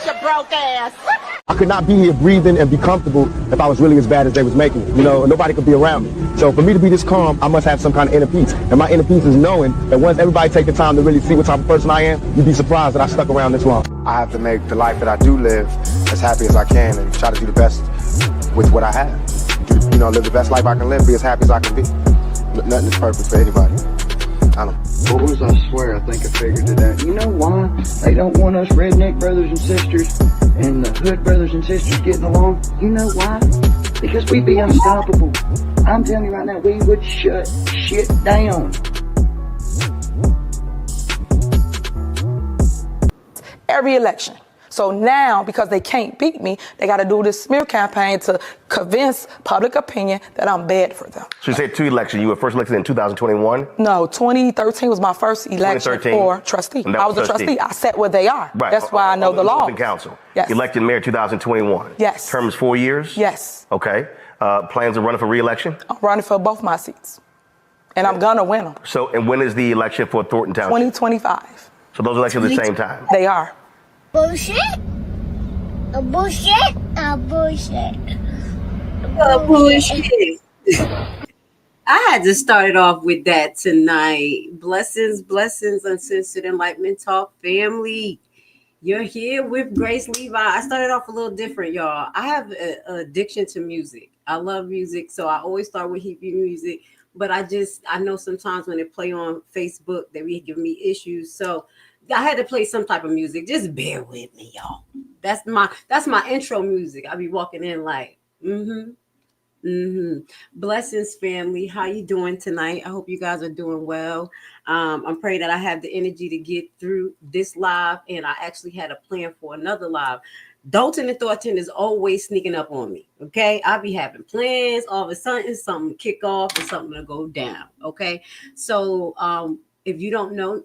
your broke ass. I could not be here breathing and be comfortable if I was really as bad as they was making it. You know, nobody could be around me. So for me to be this calm, I must have some kind of inner peace. And my inner peace is knowing that once everybody take the time to really see what type of person I am, you'd be surprised that I stuck around this long. I have to make the life that I do live as happy as I can and try to do the best with what I have. You know, live the best life I can live, be as happy as I can be. Nothing is perfect for anybody. I don't know. Boys, I swear, I think I figured it out. You know why they don't want us redneck brothers and sisters and the hood brothers and sisters getting along? You know why? Because we'd be unstoppable. I'm telling you right now, we would shut shit down. Every election. So now, because they can't beat me, they got to do this smear campaign to convince public opinion that I'm bad for them. So you said 2 elections. You were first elected in 2021? No, 2013 was my first election for trustee. I was a trustee. I sat where they are. Right. That's why I know the law. Council. Yes. Elected mayor 2021. Yes. Term is 4 years? Yes. Okay. Plans of running for re-election? I'm running for both my seats. And I'm going to win them. So, and when is the election for Thornton Township? 2025. So those elections at the same time? They are. Bullshit. A bullshit. A bullshit. A bullshit. I had to start it off with that tonight. Blessings, blessings, Uncensored Enlightenment Talk family. You're here with Grace Levi. I started off a little different, y'all. I have an addiction to music. I love music, so I always start with hippie music. But I know sometimes when they play on Facebook, they be giving me issues. So I had to play some type of music. Just bear with me, y'all. That's my intro music. I be walking in like, Blessings, family. How you doing tonight? I hope you guys are doing well. I'm praying that I have the energy to get through this live, and I actually had a plan for another live. Dalton and Thornton is always sneaking up on me. Okay, I'll be having plans. All of a sudden, something kick off and something to go down. Okay, so if you don't know,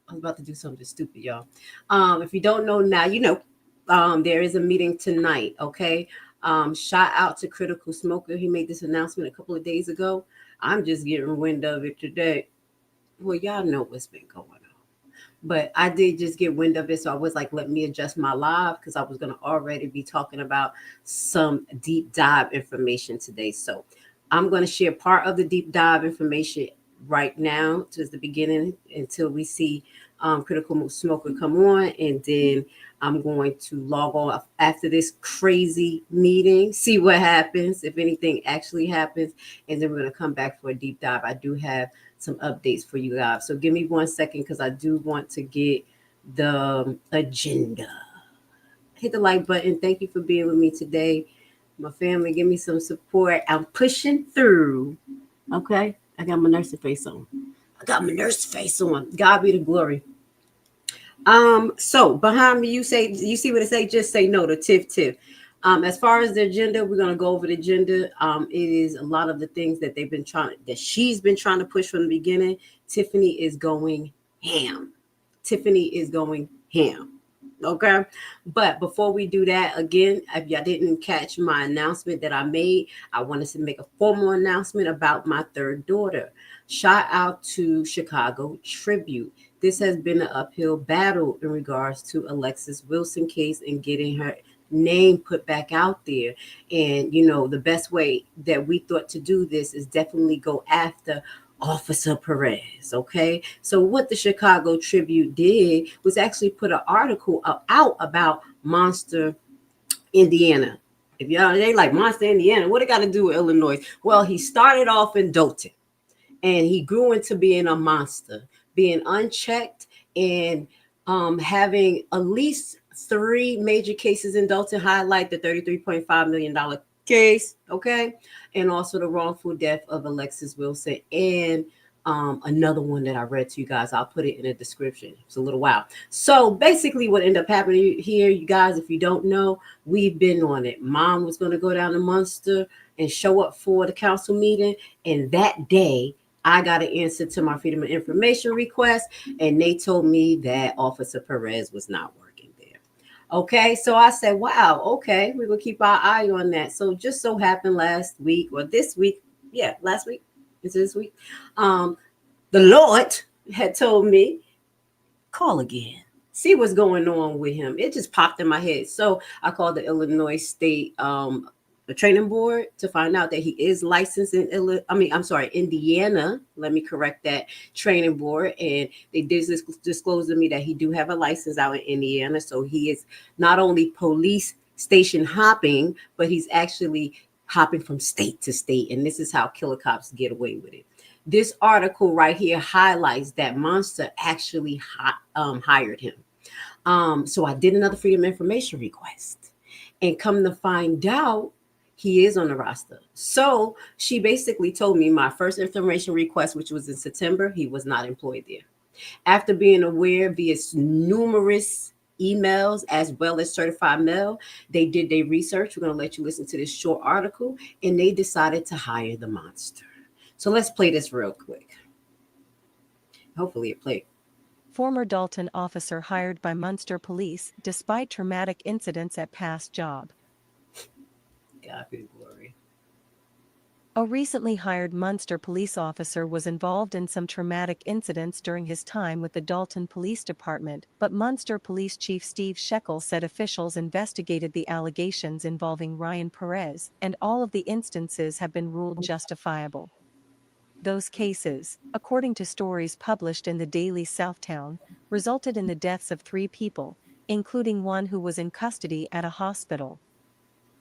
I was about to do something stupid, y'all. If you don't know now, you know, there is a meeting tonight, okay? Shout out to Critical Smoker. He made this announcement a couple of days ago. I'm just getting wind of it today. Well, y'all know what's been going on. But I did just get wind of it, so I was like, let me adjust my live because I was going to already be talking about some deep dive information today. So I'm going to share part of the deep dive information right now to the beginning until we see Critical Smoker come on, and then I'm going to log off after this crazy meeting, see what happens, if anything actually happens, and then we're going to come back for a deep dive. I do have some updates for you guys, so give me 1 second because I do want to get the agenda. Hit the like button. Thank you for being with me today, my family. Give me some support. I'm pushing through. Okay, I got my nursing face on. God be the glory. So behind me, you see what it say? Just say no to Tiff Tiff. As far as the agenda, we're gonna go over the agenda. It is a lot of the things that she's been trying to push from the beginning. Tiffany is going ham. Okay, but before we do that, again, if y'all didn't catch my announcement that I made, I wanted to make a formal announcement about my third daughter. Shout out to Chicago Tribute. This has been an uphill battle in regards to Alexis Wilson case and getting her name put back out there. And, you know, the best way that we thought to do this is definitely go after Officer Perez. Okay, so what the Chicago Tribute did was actually put an article out about Monster, Indiana. If y'all they like Monster, Indiana, what it got to do with Illinois? Well, he started off in Dalton and he grew into being a monster, being unchecked and having at least 3 major cases in Dalton. Highlight the $33.5 million case, okay, and also the wrongful death of Alexis Wilson, and another one that I read to you guys. I'll put it in the description. It's a little while. So basically what ended up happening here, you guys, if you don't know, we've been on it. Mom was going to go down to Munster and show up for the council meeting, and that day I got an answer to my Freedom of Information request, and they told me that Officer Perez was not working. Okay, so I said, wow, okay, we will keep our eye on that. So just so happened last week or this week, last week, is this week, the Lord had told me, call again, see what's going on with him. It just popped in my head. So I called the Illinois State the training board to find out that he is licensed in Indiana. Let me correct that, training board. And they did disclose to me that he do have a license out in Indiana. So he is not only police station hopping, but he's actually hopping from state to state. And this is how killer cops get away with it. This article right here highlights that Monster actually hired him. So I did another Freedom of Information request, and come to find out, he is on the roster. So she basically told me my first information request, which was in September, he was not employed there. After being aware via numerous emails as well as certified mail, they did their research. We're going to let you listen to this short article, and they decided to hire the Monster. So let's play this real quick. Hopefully it played. Former Dalton officer hired by Munster Police despite traumatic incidents at past job. God be the glory. A recently hired Munster police officer was involved in some traumatic incidents during his time with the Dalton Police Department, but Munster Police Chief Steve Shekel said officials investigated the allegations involving Ryan Perez, and all of the instances have been ruled justifiable. Those cases, according to stories published in the Daily Southtown, resulted in the deaths of 3 people, including one who was in custody at a hospital.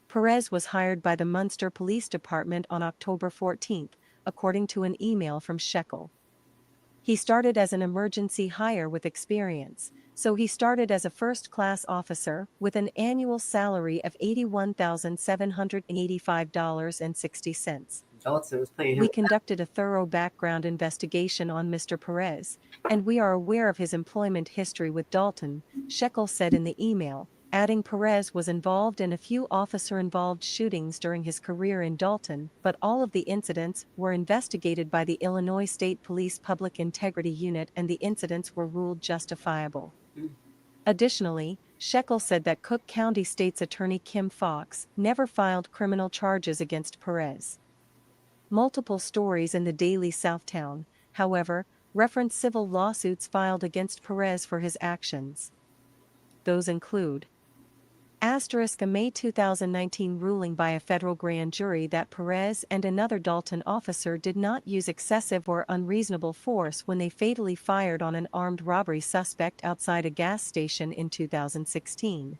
Perez was hired by the Munster Police Department on October 14, according to an email from Shekel. He started as an emergency hire with experience, so he started as a first-class officer with an annual salary of $81,785.60. We conducted a thorough background investigation on Mr. Perez, and we are aware of his employment history with Dalton, Shekel said in the email, adding Perez was involved in a few officer-involved shootings during his career in Dalton, but all of the incidents were investigated by the Illinois State Police Public Integrity Unit and the incidents were ruled justifiable. Additionally, Shekel said that Cook County State's Attorney Kim Fox never filed criminal charges against Perez. Multiple stories in the Daily Southtown, however, reference civil lawsuits filed against Perez for his actions. Those include a May 2019 ruling by a federal grand jury that Perez and another Dalton officer did not use excessive or unreasonable force when they fatally fired on an armed robbery suspect outside a gas station in 2016.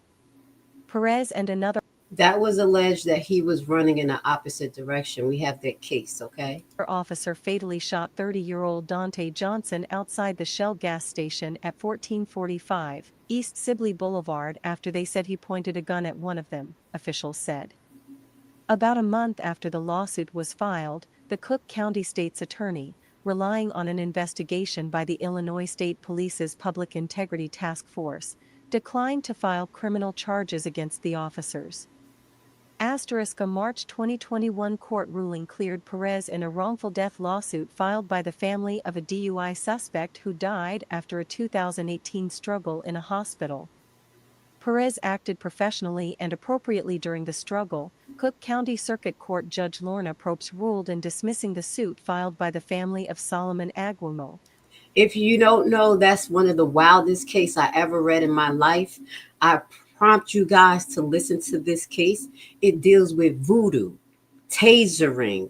Perez and another That was alleged that he was running in the opposite direction. We have that case, okay? officer fatally shot 30-year-old Dante Johnson outside the Shell gas station at 1445 East Sibley Boulevard after they said he pointed a gun at one of them, officials said. About a month after the lawsuit was filed, the Cook County State's attorney, relying on an investigation by the Illinois State Police's Public Integrity Task Force, declined to file criminal charges against the officers. A March 2021 court ruling cleared Perez in a wrongful death lawsuit filed by the family of a DUI suspect who died after a 2018 struggle in a hospital. Perez acted professionally and appropriately during the struggle, Cook County Circuit Court Judge Lorna Probst ruled in dismissing the suit filed by the family of Solomon Aguimo. If you don't know, that's one of the wildest cases I ever read in my life. I prompt you guys to listen to this case. It deals with voodoo, tasering,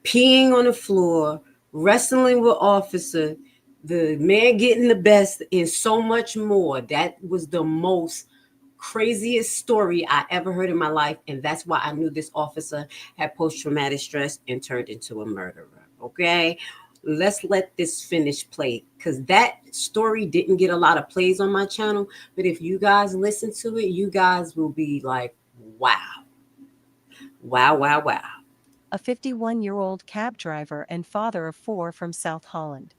peeing on the floor, wrestling with officer, the man getting the best, and so much more. That was the most craziest story I ever heard in my life, and that's why I knew this officer had post-traumatic stress and turned into a murderer. Okay, let's let this finish play, because that story didn't get a lot of plays on my channel, but if you guys listen to it, you guys will be like, wow. A 51-year-old cab driver and father of 4 from South Holland.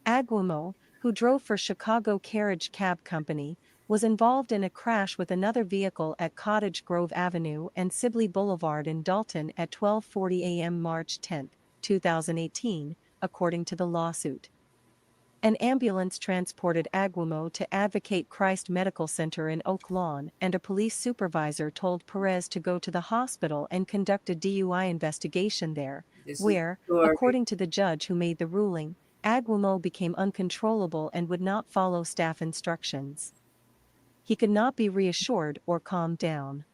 Aguimo, who drove for Chicago Carriage Cab Company, was involved in a crash with another vehicle at Cottage Grove Avenue and Sibley Boulevard in Dalton at 12:40 a.m. March 10, 2018, according to the lawsuit. An ambulance transported Aguimo to Advocate Christ Medical Center in Oak Lawn, and a police supervisor told Perez to go to the hospital and conduct a DUI investigation there, where, according to the judge who made the ruling, Aguamo became uncontrollable and would not follow staff instructions. He could not be reassured or calmed down.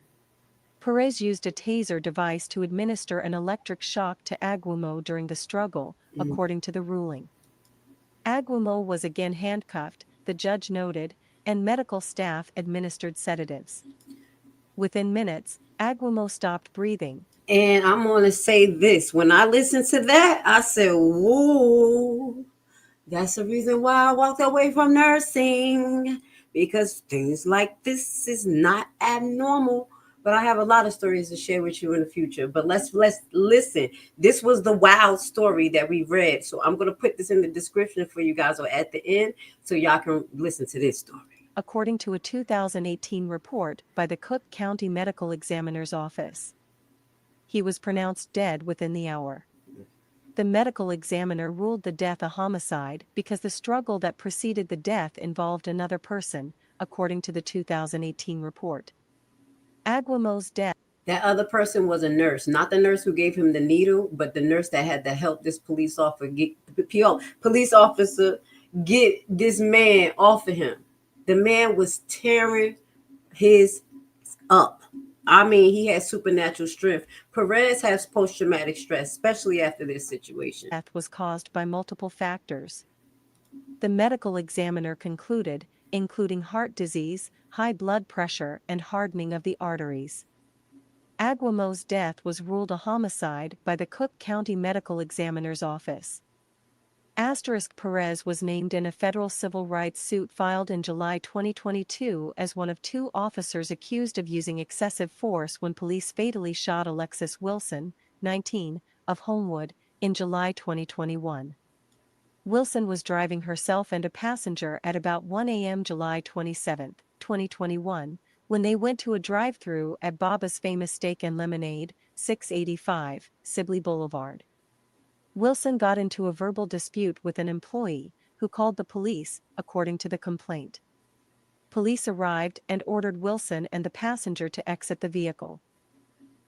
Perez used a taser device to administer an electric shock to Aguamo during the struggle, according to the ruling. Aguamo was again handcuffed, the judge noted, and medical staff administered sedatives. Within minutes, Aguamo stopped breathing. And I'm going to say this. When I listened to that, I said, whoa, that's the reason why I walked away from nursing, because things like this is not abnormal. But I have a lot of stories to share with you in the future. But let's listen. This was the wild story that we read. So I'm going to put this in the description for you guys or at the end so y'all can listen to this story. According to a 2018 report by the Cook County Medical Examiner's Office, he was pronounced dead within the hour. The medical examiner ruled the death a homicide because the struggle that preceded the death involved another person, according to the 2018 report. Aguamo's death. That other person was a nurse, not the nurse who gave him the needle, but the nurse that had to help this police officer get this man off of him. The man was tearing his up. I mean, he had supernatural strength. Perez has post-traumatic stress, especially after this situation. Death was caused by multiple factors. The medical examiner concluded, including heart disease, high blood pressure, and hardening of the arteries. Aguamo's death was ruled a homicide by the Cook County Medical Examiner's Office. Perez was named in a federal civil rights suit filed in July 2022 as one of two officers accused of using excessive force when police fatally shot Alexis Wilson, 19, of Homewood, in July 2021. Wilson was driving herself and a passenger at about 1 a.m. July 27, 2021, when they went to a drive-thru at Baba's Famous Steak and Lemonade, 685, Sibley Boulevard. Wilson got into a verbal dispute with an employee, who called the police, according to the complaint. Police arrived and ordered Wilson and the passenger to exit the vehicle.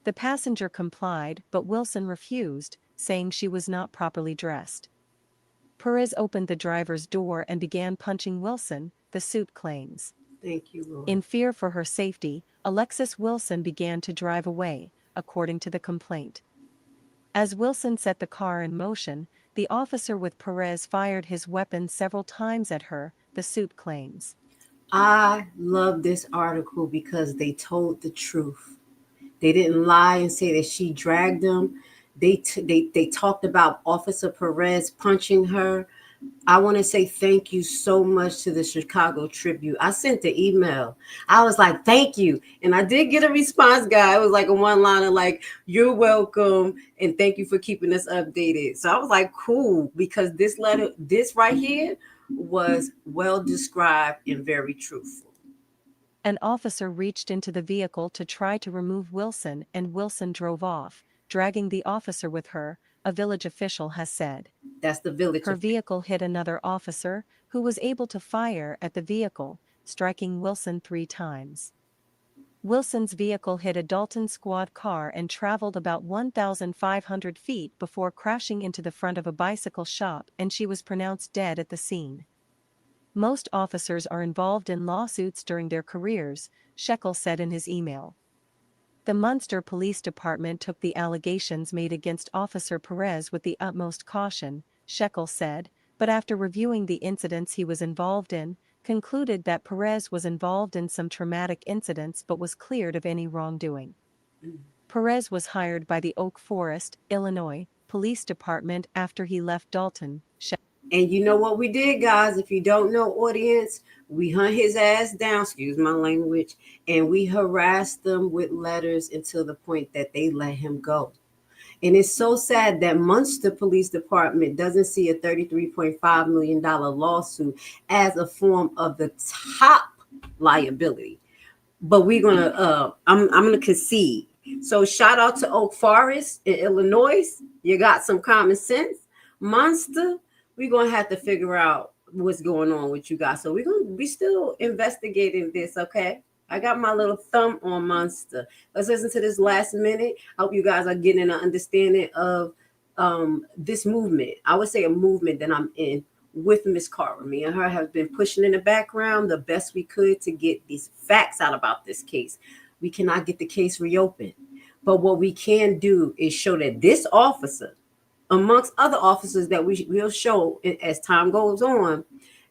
The passenger complied, but Wilson refused, saying she was not properly dressed. Perez opened the driver's door and began punching Wilson, the suit claims. Thank you, Lord. In fear for her safety, Alexis Wilson began to drive away, according to the complaint. As Wilson set the car in motion, the officer with Perez fired his weapon several times at her, the suit claims. I love this article because they told the truth. They didn't lie and say that she dragged him. They talked about Officer Perez punching her. I want to say thank you so much to the Chicago Tribune. I sent the email. I was like, thank you. And I did get a response, guy. It was like a one-liner like, you're welcome. And thank you for keeping us updated. So I was like, cool, because this letter, this right here was well described and very truthful. An officer reached into the vehicle to try to remove Wilson, and Wilson drove off, dragging the officer with her, a village official has said. That's the village. Her vehicle hit another officer, who was able to fire at the vehicle, striking Wilson 3 times. Wilson's vehicle hit a Dalton squad car and traveled about 1,500 feet before crashing into the front of a bicycle shop, and she was pronounced dead at the scene. Most officers are involved in lawsuits during their careers, Shekel said in his email. The Munster Police Department took the allegations made against Officer Perez with the utmost caution, Shekel said, but after reviewing the incidents he was involved in, concluded that Perez was involved in some traumatic incidents but was cleared of any wrongdoing. Perez was hired by the Oak Forest, Illinois, Police Department after he left Dalton. And you know what we did, guys? If you don't know, audience, we hunt his ass down, excuse my language, and we harassed them with letters until the point that they let him go. And it's so sad that Munster Police Department doesn't see a $33.5 million lawsuit as a form of the top liability. But we're gonna, I'm gonna concede. So shout out to Oak Forest in Illinois. You got some common sense. Munster, we're gonna have to figure out what's going on with you guys. So we're gonna be still investigating this, okay? I got my little thumb on Munster. Let's listen to this last minute. I hope you guys are getting an understanding of this movement. I would say a movement that I'm in with Miss Carter. Me and her have been pushing in the background the best we could to get these facts out about this case. We cannot get the case reopened. But what we can do is show that this officer, amongst other officers that we will show as time goes on,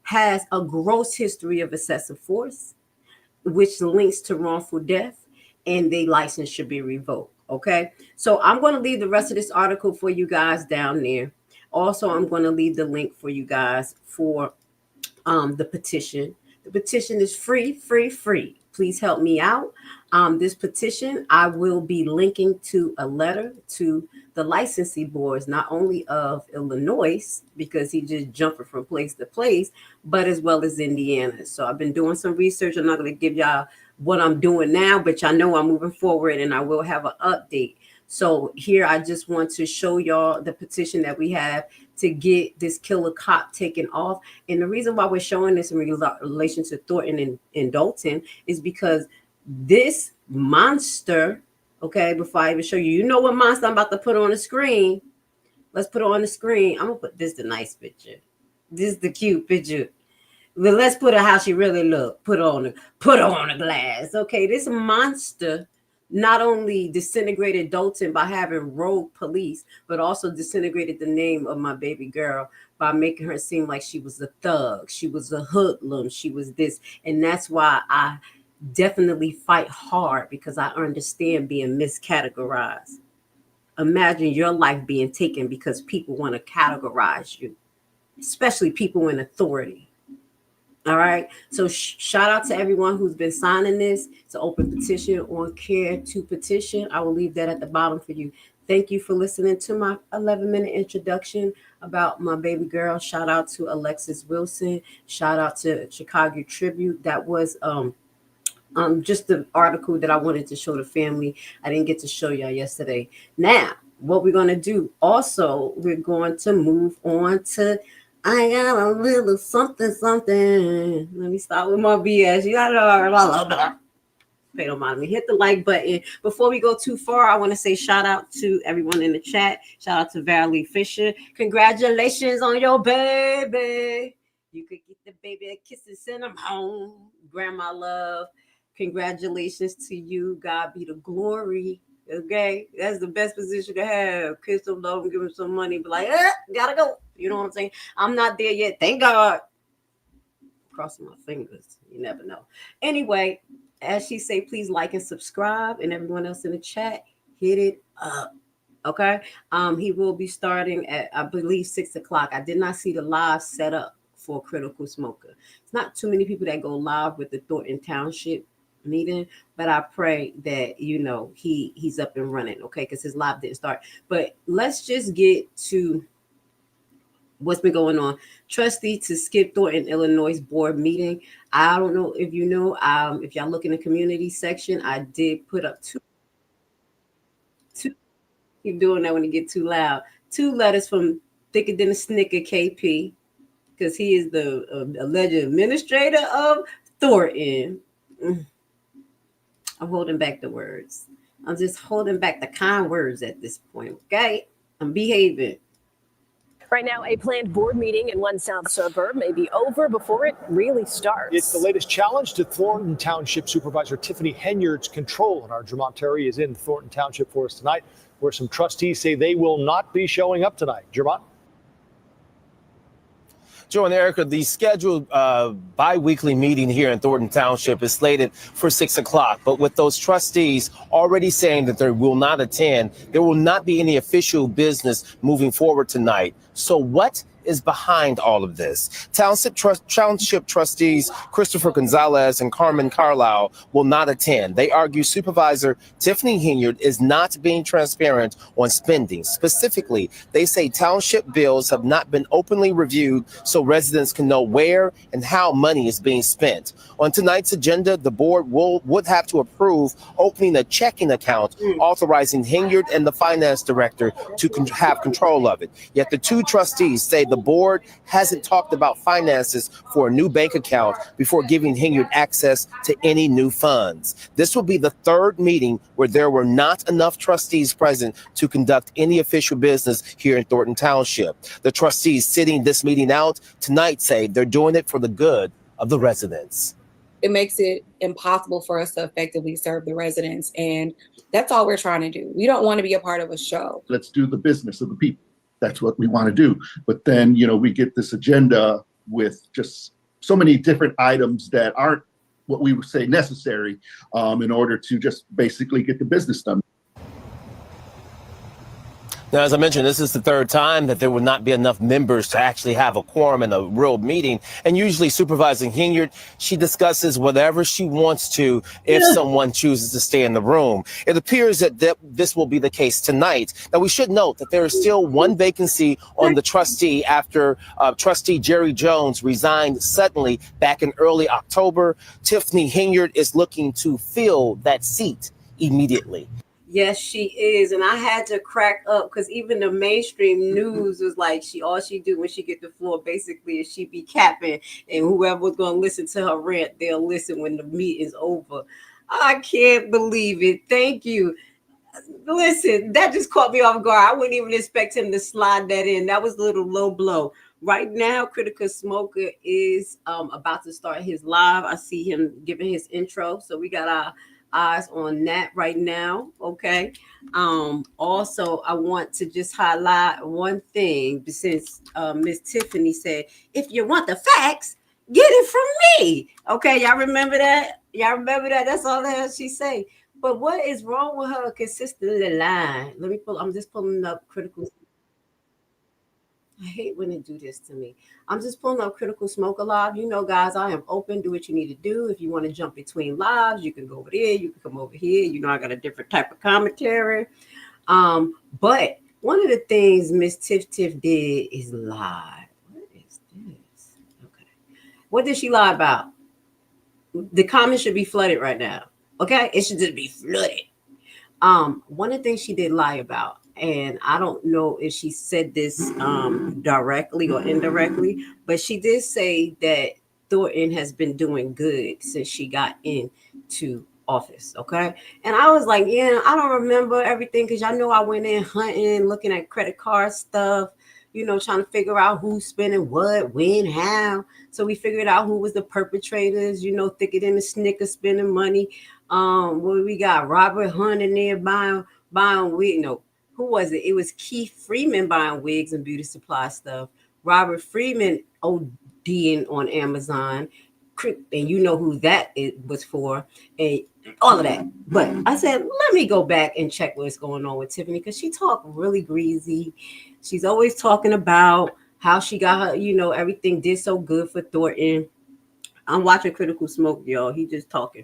has a gross history of excessive force, which links to wrongful death, and their license should be revoked. Okay, so I'm going to leave the rest of this article for you guys down there. Also, I'm going to leave the link for you guys for the petition. The petition is free. Please help me out. This petition, I will be linking to a letter to the licensing boards, not only of Illinois, because he just jumping from place to place, but as well as Indiana. So I've been doing some research. I'm not going to give y'all what I'm doing now, but y'all know I'm moving forward and I will have an update. So here, I just want to show y'all the petition that we have to get this killer cop taken off. And the reason why we're showing this in relation to Thornton and Dalton is because this monster, okay, before I even show you, you know what monster I'm about to put on the screen. Let's put it on the screen. I'm going to put this the nice picture. This is the cute picture. But let's put her how she really look. Put her on the glass. Okay, this monster not only disintegrated Dalton by having rogue police, but also disintegrated the name of my baby girl by making her seem like she was a thug. She was a hoodlum. She was this. And that's why I definitely fight hard, because I understand being miscategorized. Imagine your life being taken because people want to categorize you, especially people in authority. All right. So shout out to everyone who's been signing this. It's an open petition on Care to Petition. I will leave that at the bottom for you. Thank you for listening to my 11-minute introduction about my baby girl. Shout out to Alexis Wilson. Shout out to Chicago Tribune. That was just the article that I wanted to show the family. I didn't get to show y'all yesterday. Now, what we're going to do also, we're going to move on to I got a little something. Let me start with my BS. You got pay no mind me. Hit the like button. Before we go too far, I want to say shout out to everyone in the chat. Shout out to Valerie Fisher. Congratulations on your baby. You could get the baby a kiss and send him home. Grandma love. Congratulations to you. God be the glory. Okay, that's the best position to have. Kiss them, love them, give them some money. Be like, gotta go. You know what I'm saying? I'm not there yet. Thank God. Crossing my fingers. You never know. Anyway, as she say, please like and subscribe, and everyone else in the chat, hit it up. Okay. He will be starting at, I believe, 6:00. I did not see the live set up for Critical Smoker. It's not too many people that go live with the Thornton Township meeting, but I pray that he's up and running, okay, because his live didn't start. But let's just get to what's been going on. Trustee to skip Thornton, Illinois board meeting. I don't know if you know, if y'all look in the community section, I did put up two keep doing that when it get too loud, 2 letters from Thicker Than a Snicker KP, because he is the alleged administrator of Thornton. I'm holding back the words. I'm just holding back the kind words at this point, okay? I'm behaving. Right now, a planned board meeting in one south suburb may be over before it really starts. It's the latest challenge to Thornton Township Supervisor Tiffany Henyard's control. And our Jermont Terry is in Thornton Township for us tonight, where some trustees say they will not be showing up tonight. Jermont? Joe and Erica, the scheduled bi-weekly meeting here in Thornton Township is slated for 6:00. But with those trustees already saying that they will not attend, there will not be any official business moving forward tonight. So what is behind all of this? Township trustees Christopher Gonzalez and Carmen Carlisle will not attend. They argue Supervisor Tiffany Henyard is not being transparent on spending. Specifically, they say township bills have not been openly reviewed so residents can know where and how money is being spent. On tonight's agenda, the board would have to approve opening a checking account, authorizing Henyard and the finance director to have control of it. Yet the 2 trustees say the board hasn't talked about finances for a new bank account before giving Hinyard access to any new funds. This will be the third meeting where there were not enough trustees present to conduct any official business here in Thornton Township. The trustees sitting this meeting out tonight say they're doing it for the good of the residents. It makes it impossible for us to effectively serve the residents. And that's all we're trying to do. We don't want to be a part of a show. Let's do the business of the people. That's what we want to do. But then, we get this agenda with just so many different items that aren't what we would say necessary in order to just basically get the business done. Now, as I mentioned, this is the third time that there will not be enough members to actually have a quorum in a real meeting. And usually Supervisor Hinyard, she discusses whatever she wants to if someone chooses to stay in the room. It appears that this will be the case tonight. Now, we should note that there is still one vacancy on the trustee after Trustee Jerry Jones resigned suddenly back in early October. Tiffany Hinyard is looking to fill that seat immediately. Yes, she is. And I had to crack up because even the mainstream news was like, all she do when she get the floor basically is she be capping, and whoever was going to listen to her rant, they'll listen when the meeting's over. I can't believe it. Thank you. Listen, that just caught me off guard. I wouldn't even expect him to slide that in. That was a little low blow. Right now, Critical Smoker is about to start his live. I see him giving his intro. So we got our eyes on that right now. Okay. Also, I want to just highlight one thing, since Miss Tiffany said, if you want the facts, get it from me. Okay, y'all remember that? That's all that she say. But what is wrong with her consistently lying? I'm just pulling up Critical. I hate when they do this to me. I'm just pulling up Critical Smoker Live. Guys, I am open. Do what you need to do. If you want to jump between lives, you can go over there. You can come over here. I got a different type of commentary. But one of the things Miss Tiff Tiff did is lie. What is this? Okay. What did she lie about? The comments should be flooded right now. Okay? It should just be flooded. One of the things she did lie about, and I don't know if she said this directly or indirectly, but she did say that Thornton has been doing good since she got into office. Okay. And I was like, I don't remember everything because I know I went in hunting, looking at credit card stuff, trying to figure out who's spending what, when, how. So we figured out who was the perpetrators, thicker than the Snickers spending money. We got Robert Hunt in there buying wig. No, who was it? It was Keith Freeman buying wigs and beauty supply stuff. Robert Freeman ODing on Amazon. And you know who that was for. And all of that. But I said, let me go back and check what's going on with Tiffany, because she talked really greasy. She's always talking about how she got her, everything did so good for Thornton. I'm watching Critical Smoke, y'all. He just talking.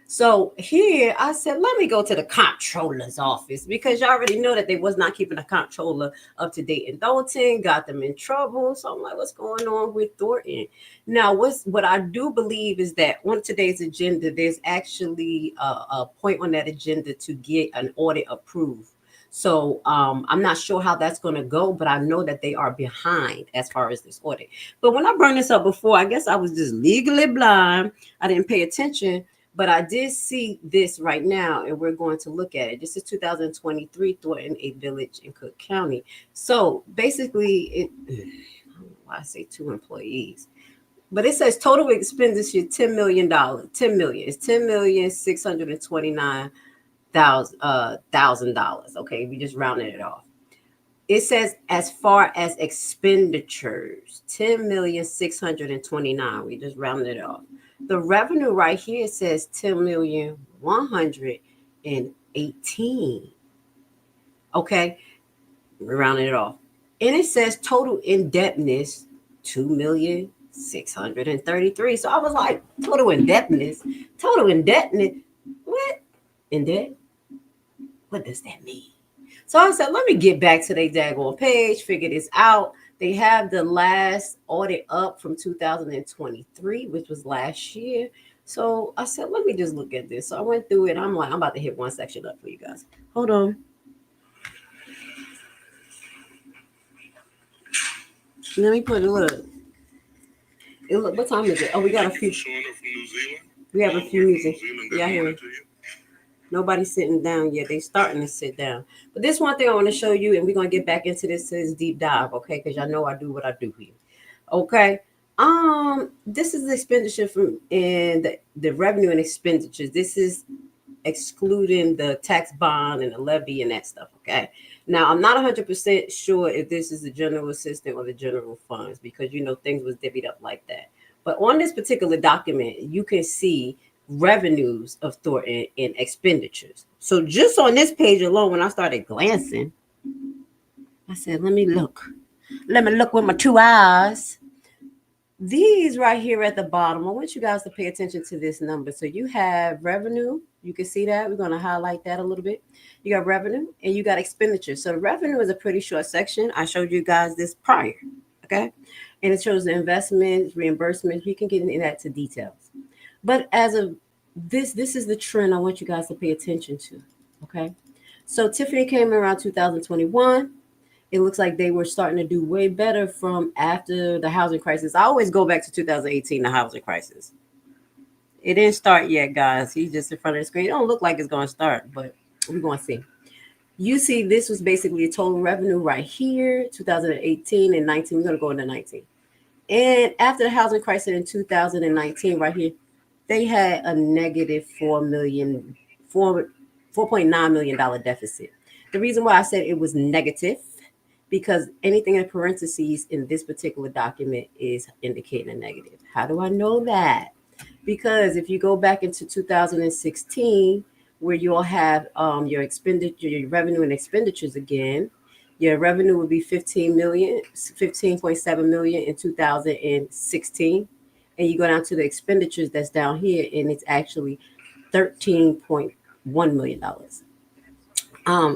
So here I said, let me go to the comptroller's office, because you already know that they was not keeping the comptroller up to date in Thornton, got them in trouble. So I'm like, what's going on with Thornton? Now, what I do believe is that on today's agenda, there's actually a point on that agenda to get an audit approved. So I'm not sure how that's going to go, but I know that they are behind as far as this audit. But when I brought this up before, I guess I was just legally blind. I didn't pay attention. But I did see this right now, and we're going to look at it. This is 2023 Thornton, a village in Cook County. So basically, I don't know why I say 2 employees, but it says total expenditure $10 million. 10 million. It's $10,629,000. Okay, we just rounded it off. It says as far as expenditures, $10,629,000. We just rounded it off. The revenue right here says $10,118,000. Okay, we're rounding it off. And it says total indebtedness $2,633,000. So I was like, total indebtedness. What? In debt? What does that mean? So I said, let me get back to their daggone page, figure this out. They have the last audit up from 2023, which was last year. So I said, let me just look at this. So I went through it. I'm like, I'm about to hit one section up for you guys. Hold on. Let me put a look. Look, what time is it? Oh, we got a few. We have a few music. Yeah, here. Nobody's sitting down yet. They starting to sit down. But this one thing I want to show you, and we're gonna get back into this deep dive, okay? Because y'all know I do what I do here. Okay. This is the expenditure from and the revenue and expenditures. This is excluding the tax bond and the levy and that stuff. Okay. Now I'm not 100% sure if this is the general assistant or the general funds because things was divvied up like that. But on this particular document, you can see revenues of Thornton and expenditures. So just on this page alone, when I started glancing, I said, let me look with my 2 eyes. These right here at the bottom, I want you guys to pay attention to this number. So you have revenue. You can see that. We're going to highlight that a little bit. You got revenue and you got expenditures. So revenue is a pretty short section. I showed you guys this prior. Okay. And it shows the investments, reimbursements. You can get into that to details. But as of this is the trend I want you guys to pay attention to. Okay. So Tiffany came around 2021. It looks like they were starting to do way better from after the housing crisis. I always go back to 2018, the housing crisis. It didn't start yet, guys. He's just in front of the screen. It don't look like it's going to start, but we're going to see. You see, this was basically total revenue right here, 2018 and 19. We're going to go into 19. And after the housing crisis in 2019, right here, they had a negative $4.9 million deficit. The reason why I said it was negative, because anything in parentheses in this particular document is indicating a negative. How do I know that? Because if you go back into 2016, where you'll have your expenditure, your revenue and expenditures again, your revenue would be 15.7 million in 2016. And you go down to the expenditures that's down here, and it's actually $13.1 million.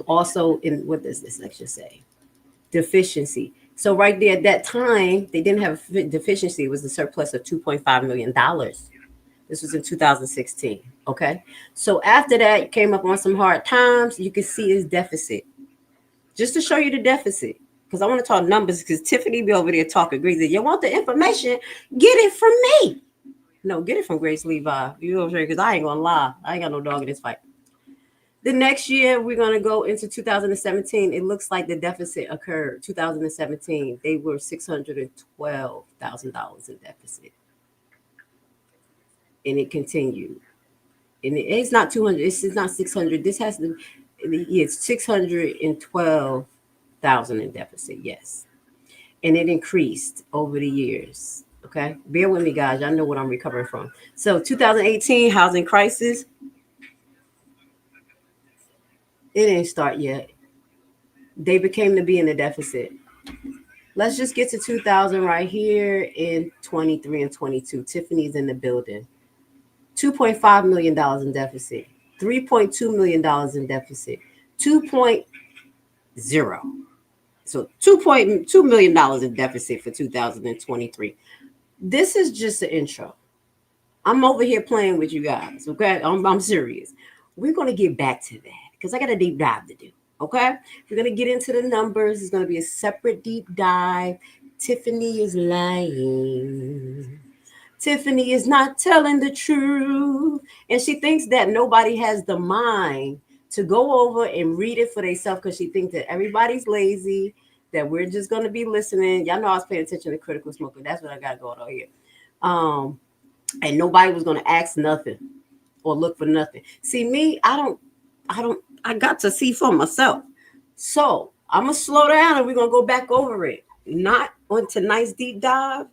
Also, in what does this section say? Deficiency. So right there at that time, they didn't have a deficiency. It was a surplus of $2.5 million. This was in 2016. Okay. So after that, it came up on some hard times. You can see his deficit. Just to show you the deficit, because I want to talk numbers, because Tiffany be over there talking Grace. You want the information? Get it from me. No, get it from Grace Levi. You know what I'm saying? Because I ain't gonna lie. I ain't got no dog in this fight. The next year, we're going to go into 2017. It looks like the deficit occurred. 2017, they were $612,000 in deficit. And it continued. And it's not 200. It's not 600. This has to, it's 612,000 in deficit. Yes. And it increased over the years. Okay. Bear with me, guys. I know what I'm recovering from. So 2018, housing crisis. It didn't start yet. They became to be in a deficit. Let's just get to 2000 right here in 23 and 22. Tiffany's in the building. $2.5 million in deficit. $3.2 million in deficit. 2.0. So $2.2 million in deficit for 2023. This is just an intro. I'm over here playing with you guys. Okay. I'm serious. We're going to get back to that, because I got a deep dive to do. Okay. We're going to get into the numbers. It's going to be a separate deep dive. Tiffany is lying. Tiffany is not telling the truth. And she thinks that nobody has the mind to go over and read it for themselves, because she thinks that everybody's lazy, that we're just going to be listening. Y'all know I was paying attention to Critical Smoker. That's what I got going on here. And nobody was going to ask nothing or look for nothing. See, me, I got to see for myself. So I'm going to slow down and we're going to go back over it. Not on tonight's deep dive,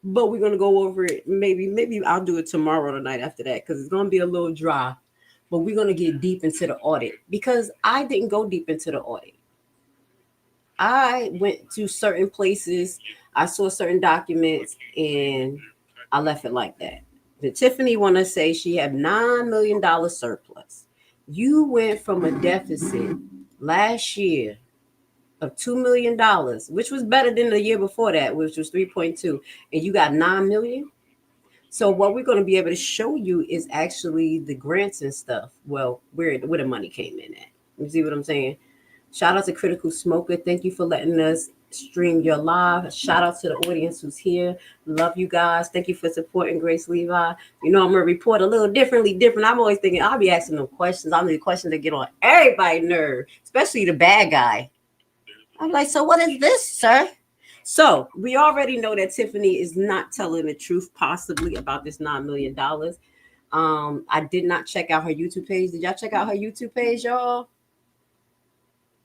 but we're going to go over it. Maybe I'll do it tomorrow or the night after that, because it's going to be a little dry. But we're going to get deep into the audit, because I didn't go deep into the audit. I went to certain places. I saw certain documents and I left it like that. The Tiffany want to say she had $9 million surplus. You went from a deficit last year of $2 million, which was better than the year before that, which was 3.2, and you got 9 million. So what we're going to be able to show you is actually the grants and stuff. Well, where the money came in at. You see what I'm saying? Shout out to Critical Smoker. Thank you for letting us stream your live. Shout out to the audience who's here. Love you guys. Thank you for supporting Grace Levi. You know, I'm gonna report a little different. I'm always thinking I'll be asking them questions. I'm the questions that get on everybody's nerve, especially the bad guy. I'm like, so what is this, sir? So we already know that Tiffany is not telling the truth, possibly about this $9 million. I did not check out her YouTube page. Did y'all check out her YouTube page, y'all?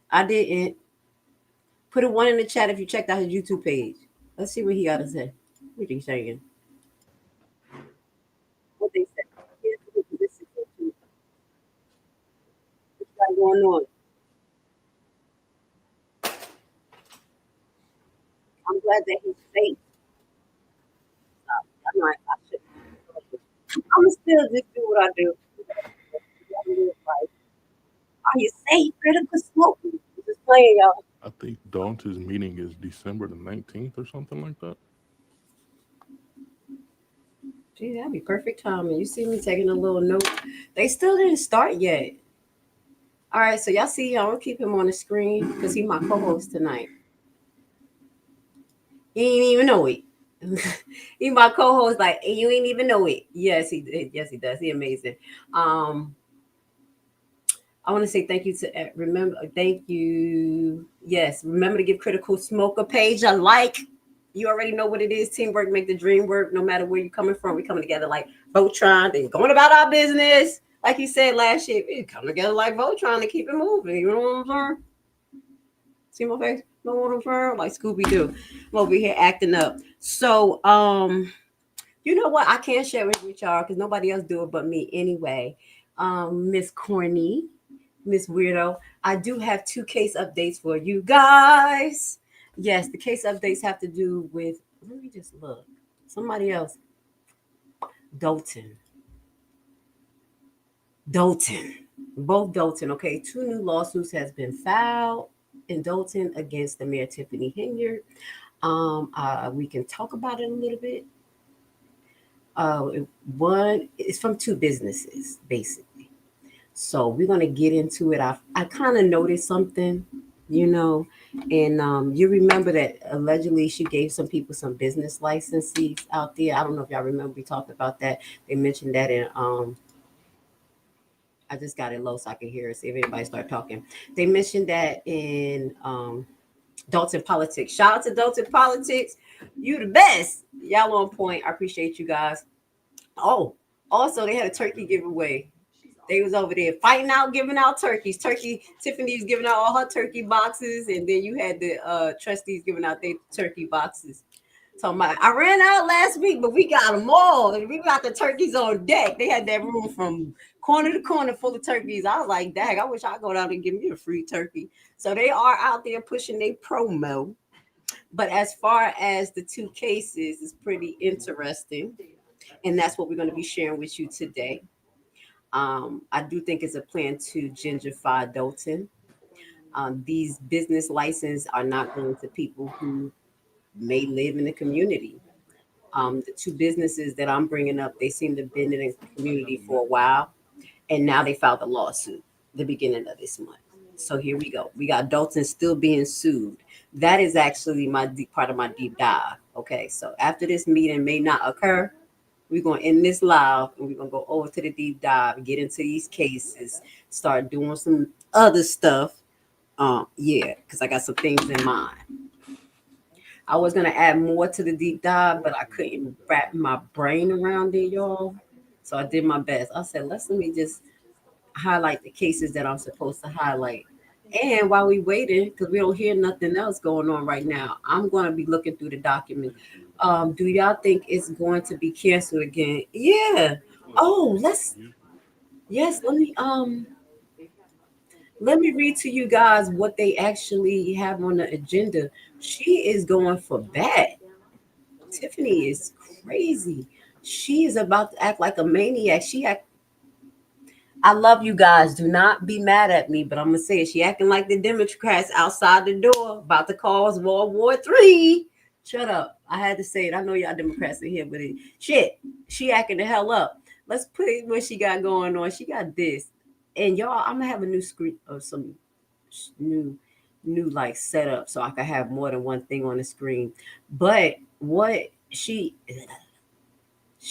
I didn't. Put a 1 in the chat if you checked out his YouTube page. Let's see what he got to say. What are you saying? What they say? What's going on? I'm glad that he's safe. I know I should. I'm still just do what I do. Are you safe? Critical smoking. Just playing, y'all. I think Dalton's meeting is December the 19th or something like that. Gee, that'd be perfect timing. You see me taking a little note. They still didn't start yet. All right, so y'all see, I'm gonna keep him on the screen because he's my co-host tonight. He ain't even know it. He my co-host, like, you ain't even know it. Yes, he does. He amazing. I want to say thank you to thank you. Yes, remember to give Critical Smoke a page a like. You already know what it is. Teamwork make the dream work. No matter where you're coming from, we coming together like Voltron and going about our business. Like he said last year, we come together like Voltron to keep it moving. You know what I'm saying? See my face? Know what I'm saying? Like Scooby-Doo. I'm over here acting up. So, you know what? I can't share it with y'all because nobody else do it but me anyway. Miss Corny. Miss Weirdo, I do have 2 case updates for you guys. Yes, the case updates have to do with, let me just look. Somebody else. Dalton. Both Dalton. Okay, 2 new lawsuits has been filed in Dalton against the Mayor Tiffany Henyard. We can talk about it a little bit. One is from 2 businesses, basically. So we're going to get into it. I kind of noticed something, you know, and you remember that allegedly she gave some people some business licenses out there. I don't know if y'all remember we talked about that. They mentioned that in, I just got it low so I can hear it, see if anybody start talking. They mentioned that in Dalton Politics. Shout out to Dalton Politics. You the best. Y'all on point. I appreciate you guys. Oh, also they had a turkey giveaway. They was over there fighting out, giving out turkeys. Tiffany was giving out all her turkey boxes, and then you had the trustees giving out their turkey boxes. So I ran out last week, but we got them all. And we got the turkeys on deck. They had that room from corner to corner full of turkeys. I was like, dang, I wish I'd go down and give me a free turkey. So they are out there pushing their promo. But as far as the 2 cases, it's pretty interesting. And that's what we're going to be sharing with you today. I do think it's a plan to gentrify Dalton. These business licenses are not going to people who may live in the community. The 2 businesses that I'm bringing up, they seem to have been in the community for a while, and now they filed a lawsuit the beginning of this month. So here we go. We got Dalton still being sued. That is actually part of my deep dive. Okay, so after this meeting may not occur, we're going to end this live and we're going to go over to the deep dive, get into these cases, start doing some other stuff. Because I got some things in mind. I was going to add more to the deep dive, but I couldn't wrap my brain around it, y'all. So I did my best. I said, let me just highlight the cases that I'm supposed to highlight. And while we waiting, because we don't hear nothing else going on right now, I'm going to be looking through the document. Do y'all think it's going to be canceled again? Yeah. Oh, let me read to you guys what they actually have on the agenda. She is going for bat. Tiffany is crazy. She is about to act like a maniac. I love you guys. Do not be mad at me, but I'm going to say it. She acting like the Democrats outside the door, about to cause World War III. Shut up. I had to say it. I know y'all Democrats in here, but she acting the hell up. Let's put it what she got going on. She got this. And y'all, I'm going to have a new screen or some new new like setup so I could have more than one thing on the screen. But what she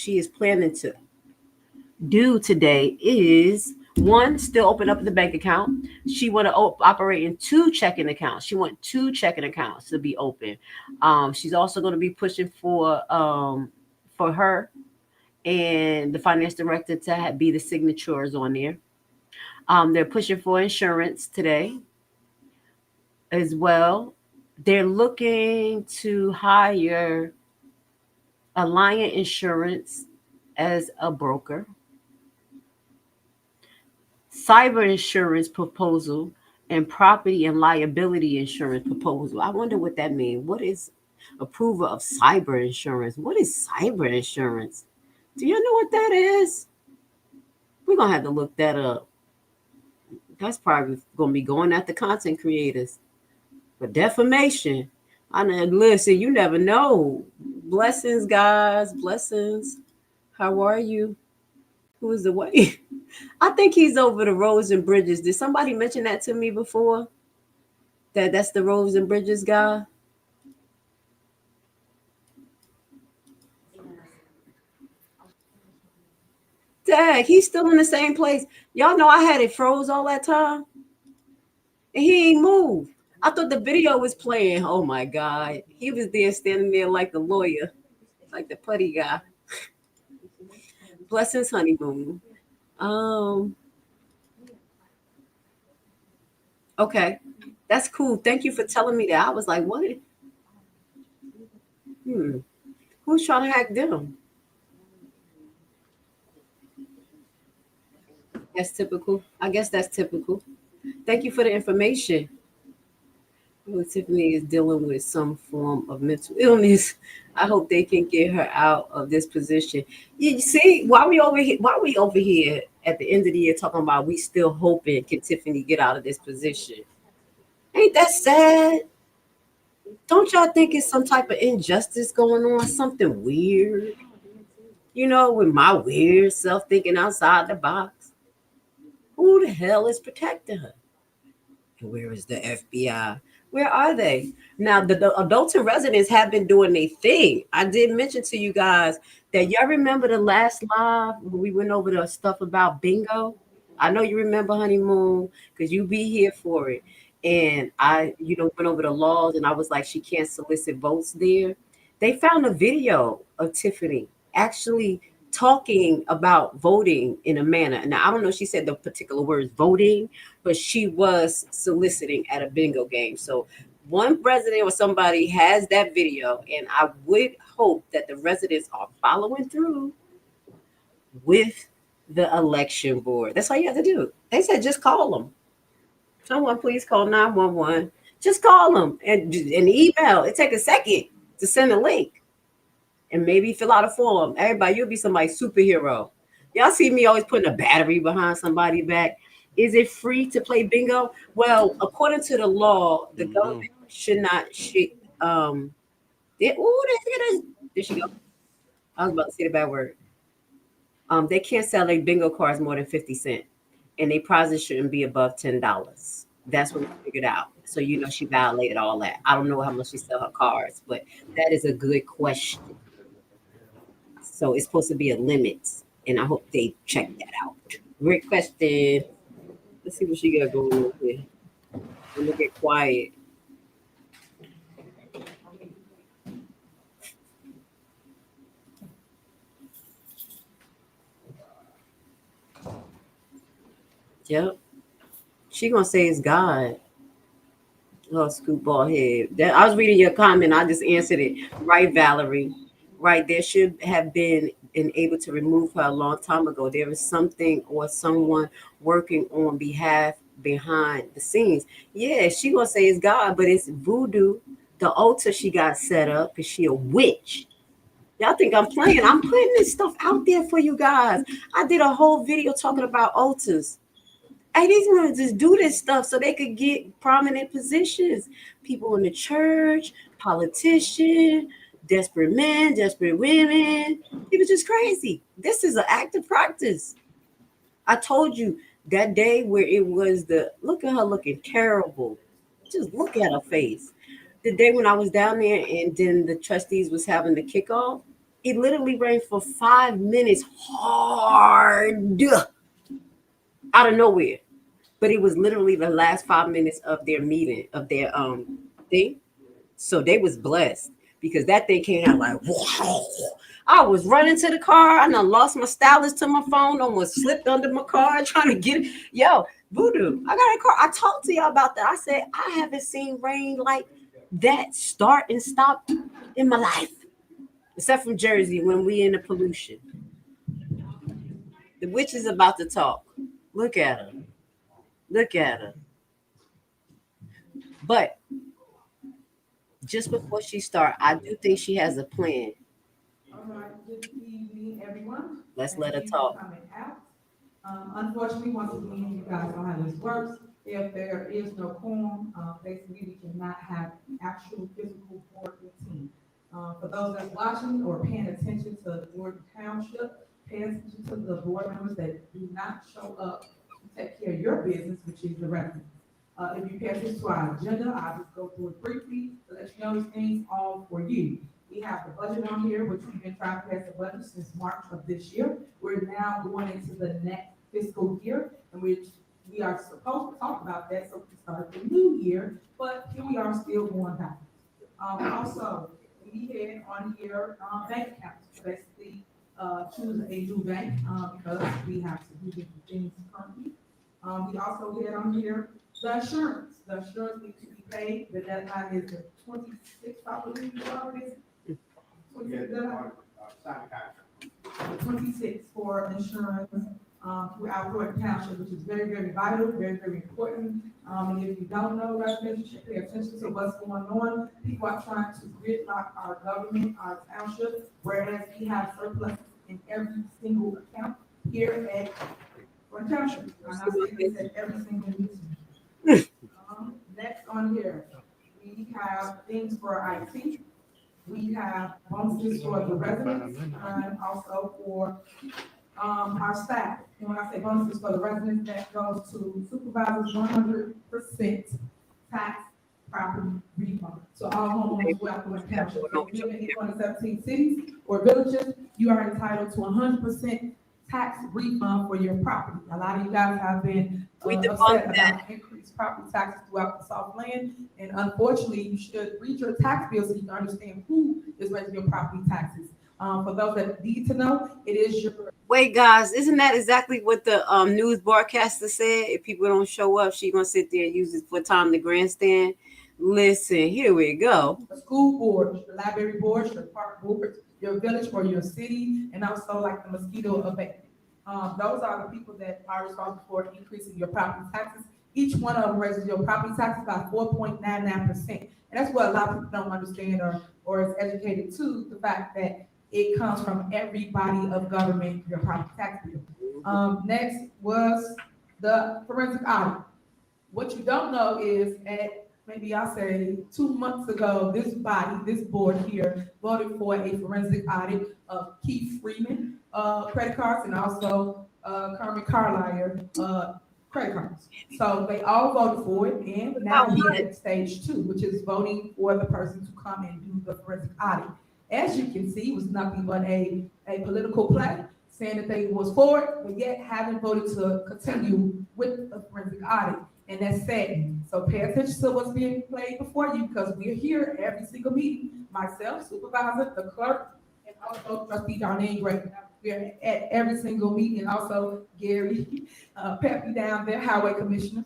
is planning to do today is one, still open up the bank account. She want to operate in 2 checking accounts. She want 2 checking accounts to be open. She's also going to be pushing for her and the finance director to be the signatures on there. They're pushing for insurance today as well. They're looking to hire Alliant Insurance as a broker. Cyber insurance proposal and property and liability insurance proposal. I wonder what that means. What is approval of cyber insurance? What is cyber insurance? Do you know what that is? We're going to have to look that up. That's probably going to be going at the content creators. But defamation, I know, listen, you never know. Blessings, guys. Blessings. How are you? Who is the way? I think he's over the roads and bridges. Did somebody mention that to me before? That's the roads and bridges guy? Dang, he's still in the same place. Y'all know I had it froze all that time. And he ain't moved. I thought the video was playing. Oh my God. He was there standing there like the lawyer, like the putty guy. Blessings, honeymoon. Okay. That's cool. Thank you for telling me that. I was like, what? Who's trying to hack them? That's typical. I guess that's typical. Thank you for the information. Well, Tiffany is dealing with some form of mental illness. I hope they can get her out of this position. You see, why we over here at the end of the year talking about we still hoping can Tiffany get out of this position? Ain't that sad? Don't y'all think it's some type of injustice going on? Something weird? You know, with my weird self thinking outside the box. Who the hell is protecting her? And where is the FBI? Where are they? Now, the adults and residents have been doing their thing. I did mention to you guys that y'all remember the last live when we went over the stuff about bingo. I know you remember, honeymoon, because you be here for it. And I, went over the laws and I was like, she can't solicit votes there. They found a video of Tiffany actually talking about voting in a manner. Now, I don't know if she said the particular words voting, but she was soliciting at a bingo game. So one resident or somebody has that video, and I would hope that the residents are following through with the election board. That's all you have to do. They said just call them. Someone please call 911. Just call them and email. It take a second to send a link. And maybe fill out a form. Everybody, you'll be somebody's superhero. Y'all see me always putting a battery behind somebody's back. Is it free to play bingo? Well, according to the law, the government should not there she go. I was about to say the bad word. They can't sell their bingo cards more than 50 cents. And their prizes shouldn't be above $10. That's what we figured out. So she violated all that. I don't know how much she sell her cards, but that is a good question. So it's supposed to be a limit, and I hope they check that out. Great question. Let's see what she got going on here. I'm gonna get quiet. Yep. She gonna say it's God. Oh, scoop ball head. I was reading your comment. I just answered it. Right, Valerie. Right, there should have been able to remove her a long time ago. There is something or someone working on behalf behind the scenes. Yeah, she gonna say it's God, but it's voodoo. The altar she got set up because she a witch. Y'all think I'm playing? I'm putting this stuff out there for you guys. I did a whole video talking about altars. Hey, these women just do this stuff so they could get prominent positions. People in the church, politicians, desperate men, desperate women. It was just crazy. This is an active practice. I told you that day where it was look at her looking terrible. Just look at her face. The day when I was down there and then the trustees was having the kickoff, it literally rained for 5 minutes hard out of nowhere. But it was literally the last 5 minutes of their meeting, of their thing. So they was blessed because that thing came out like, whoa. I was running to the car. I done lost my stylus to my phone, almost slipped under my car trying to get it. Yo, Voodoo, I got a car. I talked to y'all about that. I said, I haven't seen rain like that start and stop in my life. Except from Jersey when we in the pollution. The witch is about to talk. Look at her. Look at her. But just before she starts, I do think she has a plan. All right, good evening, everyone. Let's let her talk. Unfortunately, once again, you guys know how this works. If there is no quorum, basically we cannot have actual physical board routine. For those that's watching or paying attention to Thornton Township, pay attention to the board members that do not show up to take care of your business, which is the residents. If you pay attention to our agenda, I'll just go through it briefly to let you know these things all for you. We have the budget on here, which we've been trying to pass the budget since March of this year. We're now going into the next fiscal year, and we are supposed to talk about that so we can start the new year, but here we are still going back. Also, we had on here bank accounts, basically choose a new bank because we have to do different things currently. We also had on here the insurance. The insurance needs to be paid. The deadline is the 26th, I believe. What is it? 26 for insurance throughout Thornton Township, which is very, very vital, very, very important. And if you don't know, residents should pay attention to what's going on. People are trying to gridlock our government, our township, whereas we have surplus in every single account here at Thornton Township. I'm not saying this at every single meeting. Next on here, we have things for IT. We have bonuses for the residents and also for our staff. And when I say bonuses for the residents, that goes to supervisors 100% tax property refund. So all homeowners will have to capture. If you live in one of 17 cities or villages, you are entitled to 100% tax refund for your property. A lot of you guys have been upset about increased property taxes throughout the Southland, and unfortunately, you should read your tax bill so you can understand who is raising your property taxes. For those that need to know, it is your. Wait, guys, isn't that exactly what the news broadcaster said? If people don't show up, she's gonna sit there and use it for time to grandstand. Listen, here we go. The school board, the library board, your park board, your village or your city, and also like the mosquito abatement. Those are the people that are responsible for increasing your property taxes. Each one of them raises your property taxes by 4.99%. And that's what a lot of people don't understand or is educated to, the fact that it comes from everybody of government, your property tax bill. Next was the forensic audit. What you don't know is maybe I'll say 2 months ago, this body, this board here voted for a forensic audit of Keith Freeman credit cards and also Carmen Carlisle credit cards. So they all voted for it, and now we're at stage 2, which is voting for the person to come and do the forensic audit. As you can see, it was nothing but a political play, saying that they was for it, but yet haven't voted to continue with the forensic audit. And that's sad. So pay attention to what's being played before you, because we're here every single meeting. Myself, supervisor, the clerk, and also trustee Darlene Gray. We're at every single meeting, and also Gary, Peppy down there, highway commissioner.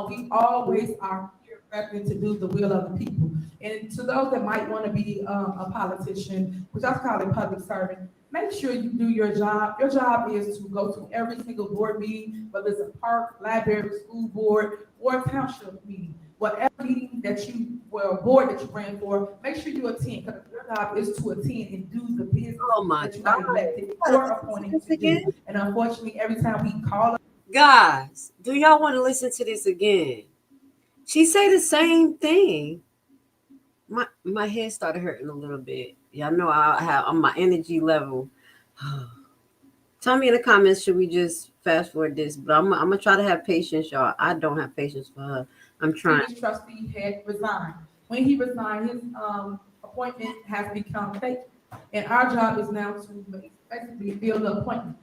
We always are here to do the will of the people. And to those that might want to be a politician, which I call a public servant, make sure you do your job. Your job is to go to every single board meeting, whether it's a park, library, school board, or township meeting. Whatever meeting that you, well, board that you ran for, make sure you attend, because your job is to attend and do the business that you got elected or appointed to do. And unfortunately, every time we call. Guys, do y'all want to listen to this again? She say the same thing. My head started hurting a little bit. Y'all know I have on my energy level. Tell me in the comments, should we just fast forward this, but I'm gonna try to have patience, y'all. I don't have patience for her. I'm trying. Previous trustee had resigned. When he resigned, his appointment has become vacant. And our job is now to basically fill the appointment.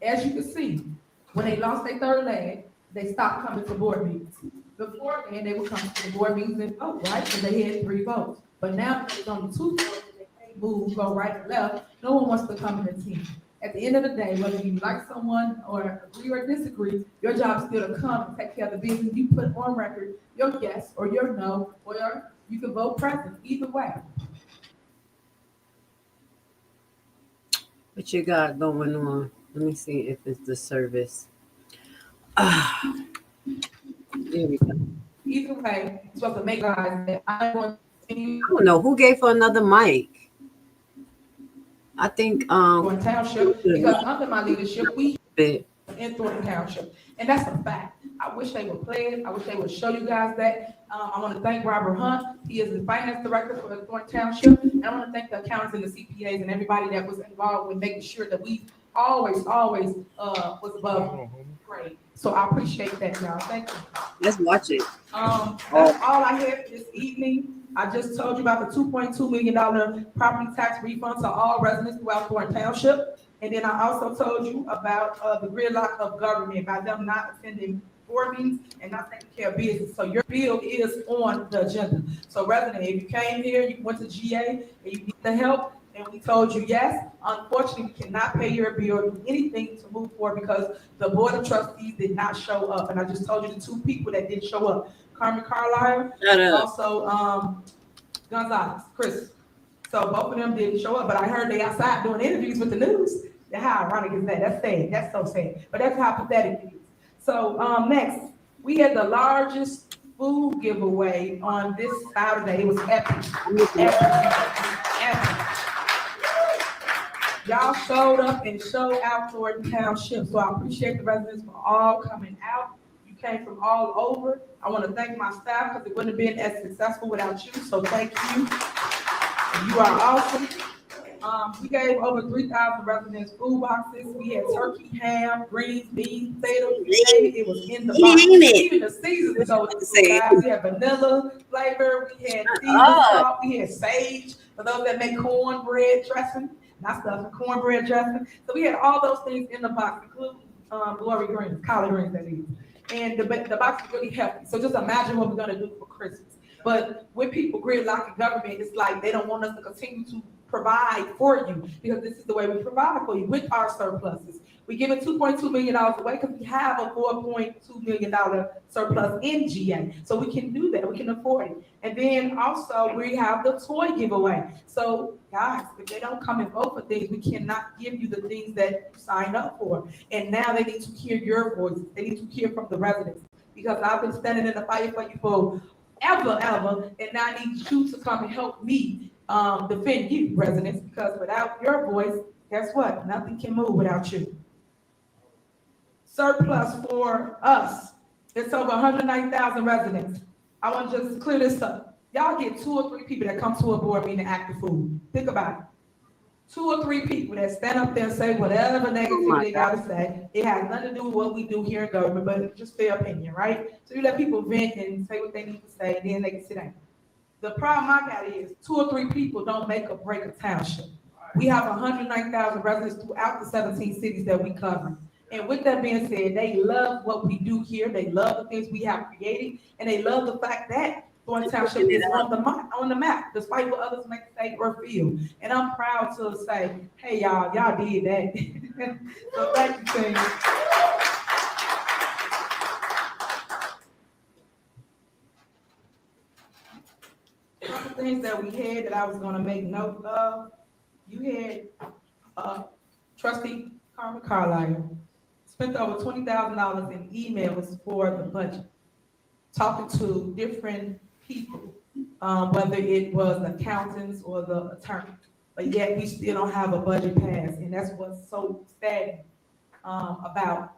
As you can see, when they lost their third leg, they stopped coming to board meetings. Before then, they would come to the board meetings and vote, right? Because they had 3 votes. But now there's only 2 votes, they can't move, go right and left. No one wants to come in the team. At the end of the day, whether you like someone or agree or disagree, your job is still to come and take care of the business. You put on record your yes or your no, or you can vote present, either way. What you got going on? Let me see if it's the service. There we go. Either way, you're supposed to make guys that I want to see. I don't know who gave her another mic. I think Thornton Township, because under my leadership, we in Thornton Township, and that's a fact. I wish they would play it. I wish they would show you guys that. I want to thank Robert Hunt. He is the finance director for Thornton Township, and I want to thank the accountants and the CPAs and everybody that was involved with making sure that we always was above grade. So I appreciate that, y'all. Thank you. Let's watch it. That's all I have this evening. I just told you about the $2.2 million property tax refund to all residents throughout Thornton Township. And then I also told you about the gridlock of government by them not attending board meetings and not taking care of business. So your bill is on the agenda. So resident, if you came here, you went to GA and you need the help, and we told you yes. Unfortunately, we cannot pay your bill or do anything to move forward because the board of trustees did not show up. And I just told you the 2 people that didn't show up. Carmen Carlisle, also Gonzalez, Chris. So both of them didn't show up, but I heard they outside doing interviews with the news. How ironic is that? That's sad. That's so sad. But that's how pathetic it is. So next, we had the largest food giveaway on this Saturday. It was epic. Epic. Y'all showed up and showed out Thornton Township. So I appreciate the residents for all coming out. You came from all over. I want to thank my staff because it wouldn't have been as successful without you. So thank you. You are awesome. We gave over 3,000 residents food boxes. We had turkey, ham, greens, beans, potatoes. It was in the box. Even the seasonings over the sides. We had vanilla flavor. We had seasoned salt. We had sage for those that make cornbread dressing. Not stuff, cornbread dressing. So we had all those things in the box, including glory greens, collard greens, that is. And the box is really healthy. So just imagine what we're gonna do for Christmas. But with people gridlocking government, it's like they don't want us to continue to provide for you because this is the way we provide for you with our surpluses. We're giving $2.2 million away because we have a $4.2 million surplus in GA. So we can do that. We can afford it. And then also we have the toy giveaway. So guys, if they don't come and vote for things, we cannot give you the things that you signed up for. And now they need to hear your voices. They need to hear from the residents because I've been standing in the fight for you for ever, and now I need you to come and help me defend you, residents, because without your voice, guess what? Nothing can move without you. Surplus for us, it's over 190,000 residents. I want to just clear this up. Y'all get 2 or 3 people that come to a board meeting and act the fool. Think about it. 2 or 3 people that stand up there and say whatever negativity they gotta say. It has nothing to do with what we do here in government, but it's just their opinion, right? So you let people vent and say what they need to say, and then they can sit down. The problem I got is 2 or 3 people don't make or break a township. We have 109,000 residents throughout the 17 cities that we cover. And with that being said, they love what we do here. They love the things we have created, and they love the fact that Thornton Township is on the map, despite what others may say or feel. And I'm proud to say, hey, y'all did that. So thank you, team. Some of the things that we had that I was going to make note of, you had Trustee Carmen Carlisle spent over $20,000 in emails for the budget, talking to different people, whether it was accountants or the attorney, but yet we still don't have a budget passed, and that's what's so sad about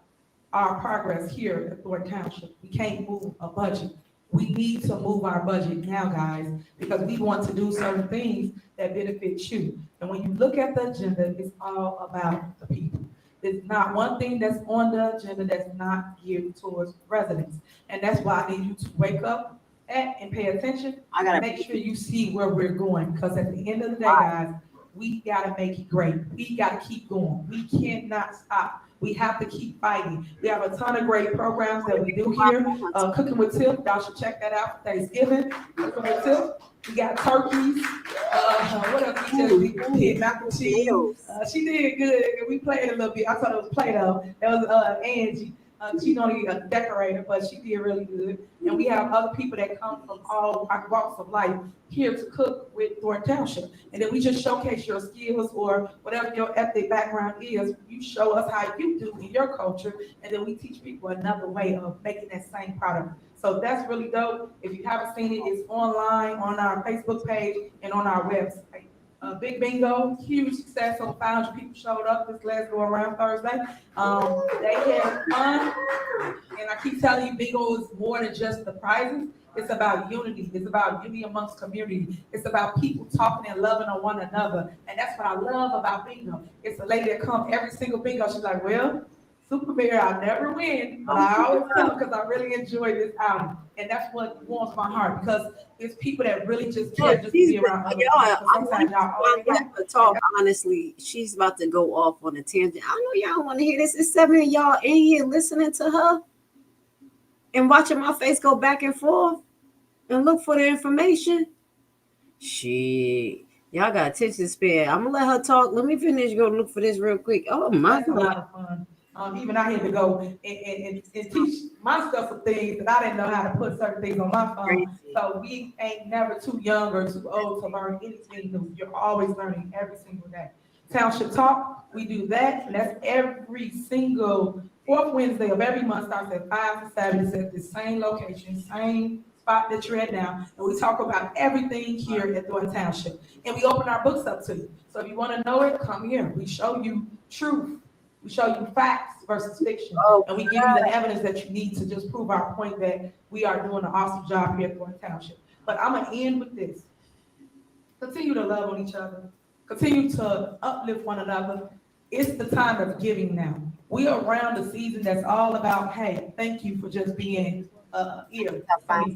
our progress here at Thornton Township. We can't move a budget. We need to move our budget now, guys, because we want to do certain things that benefit you. And when you look at the agenda, it's all about the people. There's not one thing that's on the agenda that's not geared towards residents. And that's why I need you to wake up and pay attention. Make sure you see where we're going. Because at the end of the day, guys, we gotta make it great. We gotta keep going. We cannot stop. We have to keep fighting. We have a ton of great programs that we do here. Cooking with Tiff, y'all should check that out for Thanksgiving. Cooking with Tiff. We got turkeys. What else we just did? Mac and cheese. She did good. We played a little bit. I thought it was Play-Doh. That was Angie. She's only a decorator, but she did really good. And we have other people that come from all walks of life here to cook with Thornton Township. And then we just showcase your skills or whatever your ethnic background is. You show us how you do in your culture, and then we teach people another way of making that same product. So that's really dope. If you haven't seen it, it's online on our Facebook page and on our website. Big bingo, huge success. So 500 people showed up this last go around Thursday. They had fun, and I keep telling you, bingo is more than just the prizes. It's about unity. It's about unity amongst community. It's about people talking and loving on one another, and that's what I love about bingo. It's a lady that comes every single bingo. She's like, well, Super Bear, I never win, but I always come because I really enjoy this outing. And that's what warms my heart, because it's people that really just care just to be around other people. Talk honestly, she's about to go off on a tangent. I know y'all want to hear this. It's 7 of y'all in here listening to her and watching my face go back and forth and look for the information. Shit. Y'all got attention span. I'm going to let her talk. Let me finish. Go look for this real quick. Oh, my God. A lot of fun. Even I had to go and teach myself some things that I didn't know how to put certain things on my phone. So we ain't never too young or too old to learn anything new. You're always learning every single day. Township Talk, we do that. And that's every single fourth Wednesday of every month. Starts at 5 to 7. It's at the same location, same spot that you're at now. And we talk about everything here at Thornton Township. And we open our books up to you. So if you want to know it, come here. We show you truth. We show you facts versus fiction, and we give you the evidence that you need to just prove our point that we are doing an awesome job here at Thornton Township. But I'm going to end with this. Continue to love on each other. Continue to uplift one another. It's the time of giving now. We are around the season that's all about, hey, thank you for just being here.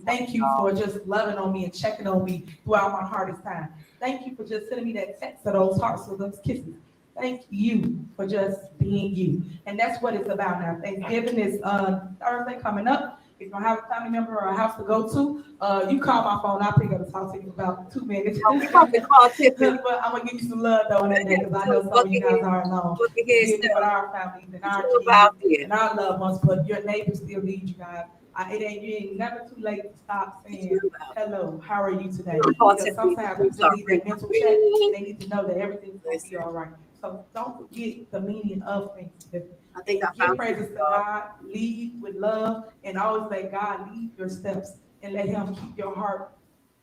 Thank you for just loving on me and checking on me throughout my hardest time. Thank you for just sending me that text of those hearts with those kisses. Thank you for just being you. And that's what it's about now. Thanksgiving is Thursday coming up. If you don't have a family member or a house to go to, you call my phone. I'll pick up and talk to you about 2 minutes. We probably call Tiff. But I'm going to give you some love, though, on that day, because I know some of you guys are alone. With our families and our kids and our loved ones, but your neighbors still need you guys. You ain't never too late to stop saying, hello, how are you today? Because sometimes people need that mental check. They need to know that everything's going to be all right. So don't forget the meaning of Thanksgiving. I think I give praises to God, lead with love, and always let God lead your steps and let Him keep your heart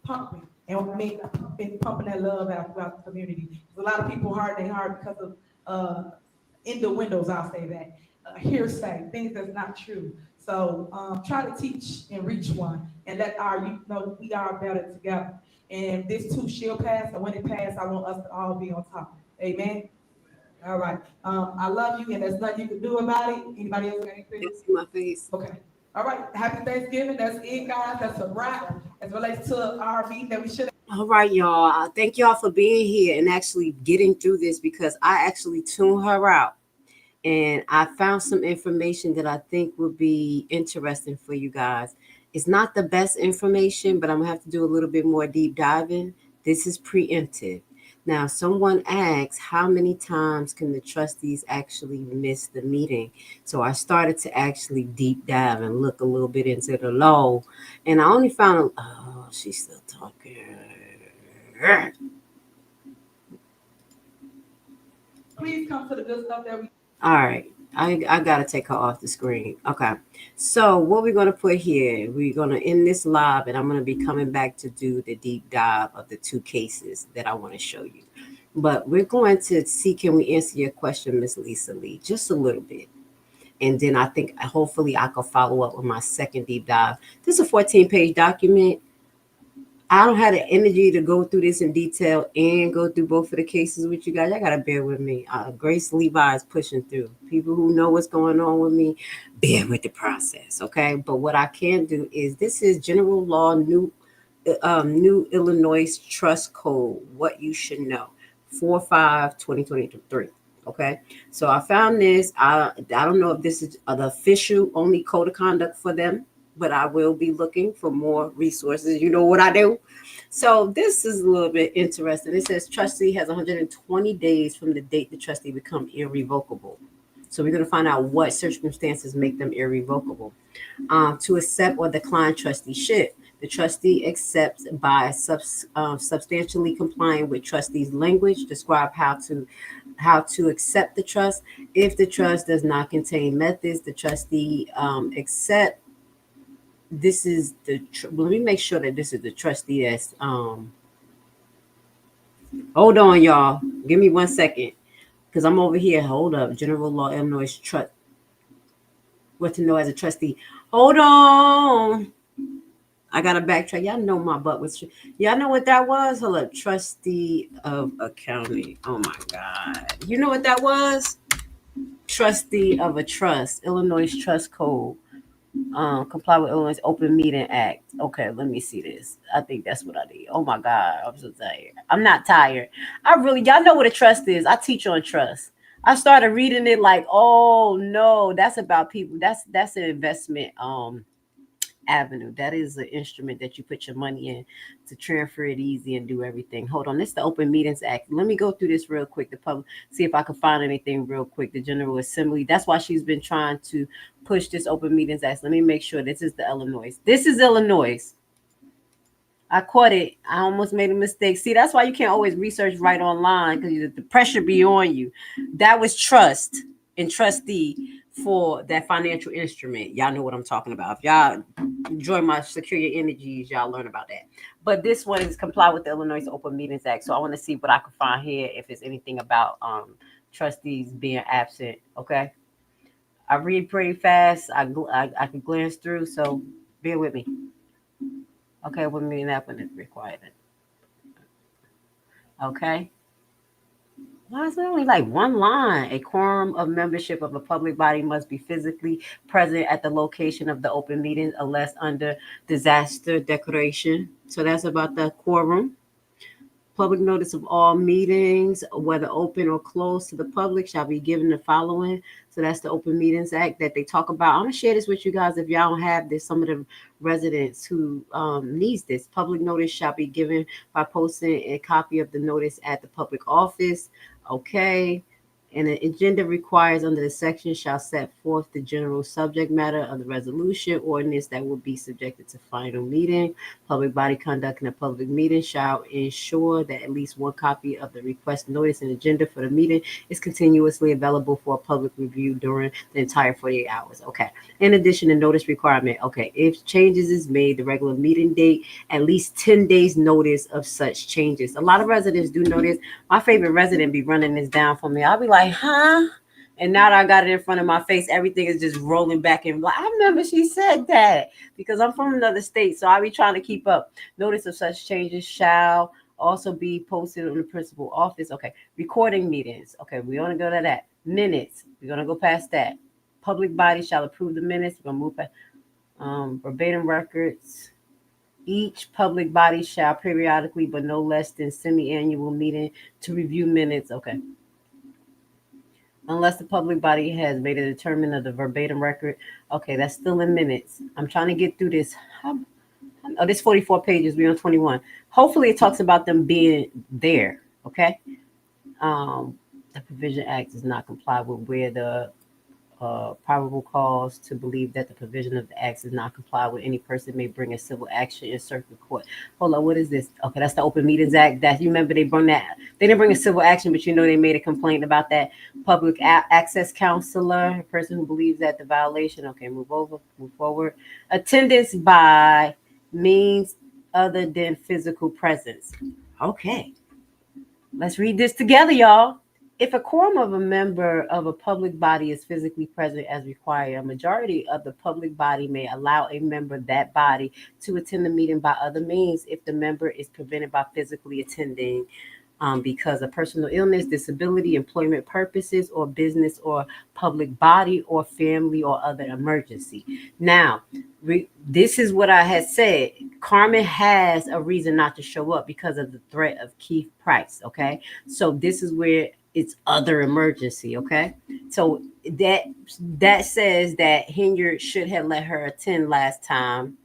pumping and pumping that love out throughout the community. A lot of people harden their heart because of innuendos, I'll say that, hearsay, things that's not true. So try to teach and reach one and let our youth know we are better together. And this too shall pass, and when it passes, I want us to all be on top. Amen. All right. I love you, and there's nothing you can do about it. Anybody else got anything? Yes, in my face. Okay. All right. Happy Thanksgiving. That's it, guys. That's a wrap as relates to our meeting that we should. All right, y'all. Thank y'all for being here and actually getting through this, because I actually tuned her out, and I found some information that I think would be interesting for you guys. It's not the best information, but I'm gonna have to do a little bit more deep diving. This is preemptive. Now, someone asks, how many times can the trustees actually miss the meeting? So I started to actually deep dive and look a little bit into the law. And I only found, oh, she's still talking. Please come to the good stuff that we. All right. I got to take her off the screen. Okay. So what we're going to put here, we're going to end this live, and I'm going to be coming back to do the deep dive of the 2 cases that I want to show you. But we're going to see, can we answer your question, Miss Lisa Lee, just a little bit. And then I think hopefully I can follow up with my second deep dive. This is a 14-page document. I don't have the energy to go through this in detail and go through both of the cases with you guys. Y'all gotta bear with me. Grace Levi is pushing through. People who know what's going on with me, bear with the process, okay? But what I can do is this is general law, new Illinois Trust Code. What you should know, 4/5/2023. Okay, so I found this. I don't know if this is the official only code of conduct for them, but I will be looking for more resources. You know what I do. So this is a little bit interesting. It says trustee has 120 days from the date the trustee become irrevocable. So we're going to find out what circumstances make them irrevocable. To accept or decline trusteeship. The trustee accepts by substantially complying with trustee's language, describe how to accept the trust. If the trust does not contain methods, the trustee accept. This is let me make sure that this is the trustee that's hold on, y'all. Give me 1 second. Because I'm over here. Hold up. General Law, Illinois Trust. What to know as a trustee. Hold on. I got to backtrack. Y'all know my butt was. Y'all know what that was? Hold up. Trustee of accounting. Oh, my God. You know what that was? Trustee of a trust. Illinois Trust Code. Comply with Illinois Open Meeting Act. Okay, let me see this. I think that's what I did. Oh my God, I'm so tired. I'm not tired. Y'all know what a trust is. I teach on trust. I started reading it like, oh no, that's about people. That's an investment avenue. That is an instrument that you put your money in to transfer it easy and do everything. Hold on, this is the Open Meetings Act. Let me go through this real quick. The public, see if I can find anything real quick. The General Assembly. That's why she's been trying to push this Open Meetings Act. Let me make sure this is the Illinois. This is Illinois. I caught it. I almost made a mistake. See, that's why you can't always research right online because the pressure be on you. That was trust and trustee for that financial instrument. Y'all know what I'm talking about. If y'all enjoy my Secure Your Energies, y'all learn about that. But this one is comply with the Illinois Open Meetings Act. So I want to see what I can find here if it's anything about trustees being absent. Okay. I read pretty fast. I can glance through, so bear with me. Okay, what meeting that one is required? Okay. Why is there only like one line? A quorum of membership of a public body must be physically present at the location of the open meeting unless under disaster declaration. So that's about the quorum. Public notice of all meetings, whether open or closed to the public, shall be given the following. So that's the Open Meetings Act that they talk about. I'm gonna share this with you guys if y'all don't have this. Some of the residents who needs this. Public notice shall be given by posting a copy of the notice at the public office. Okay. And an agenda requires under the section shall set forth the general subject matter of the resolution ordinance that will be subjected to final meeting. Public body conducting a public meeting shall ensure that at least one copy of the request notice and agenda for the meeting is continuously available for public review during the entire 48 hours. Okay. In addition, the notice requirement. Okay. If changes is made, the regular meeting date, at least 10 days notice of such changes. A lot of residents do notice. My favorite resident be running this down for me. I'll be like, huh? And now that I got it in front of my face, everything is just rolling back and like, I remember she said that because I'm from another state. So I'll be trying to keep up. Notice of such changes shall also be posted on the principal office. Okay. Recording meetings. Okay. We want to go to that. Minutes. We're going to go past that. Public body shall approve the minutes. We're going to move past verbatim records. Each public body shall periodically, but no less than semi-annual meeting to review minutes. Okay. Unless the public body has made a determination of the verbatim record. Okay, that's still in minutes. I'm trying to get through this. Oh, this 44 pages. We're on 21. Hopefully it talks about them being there. Okay. The Provision Act does not comply with where the probable cause to believe that the provision of the act does not comply with any person may bring a civil action in circuit court. Hold on, what is this? Okay, that's the Open Meetings Act. That you remember they didn't bring a civil action, but you know they made a complaint about that. Public access counselor, a person who believes that the violation. Okay, move forward. Attendance by means other than physical presence. Okay, let's read this together, y'all. If a quorum of a member of a public body is physically present as required, a majority of the public body may allow a member of that body to attend the meeting by other means if the member is prevented by physically attending because of personal illness, disability, employment purposes, or business or public body or family or other emergency. Now, this is what I had said. Carmen has a reason not to show up because of the threat of Keith Price. Okay. So this is where it's other emergency. Okay. So that says that Henyard should have let her attend last time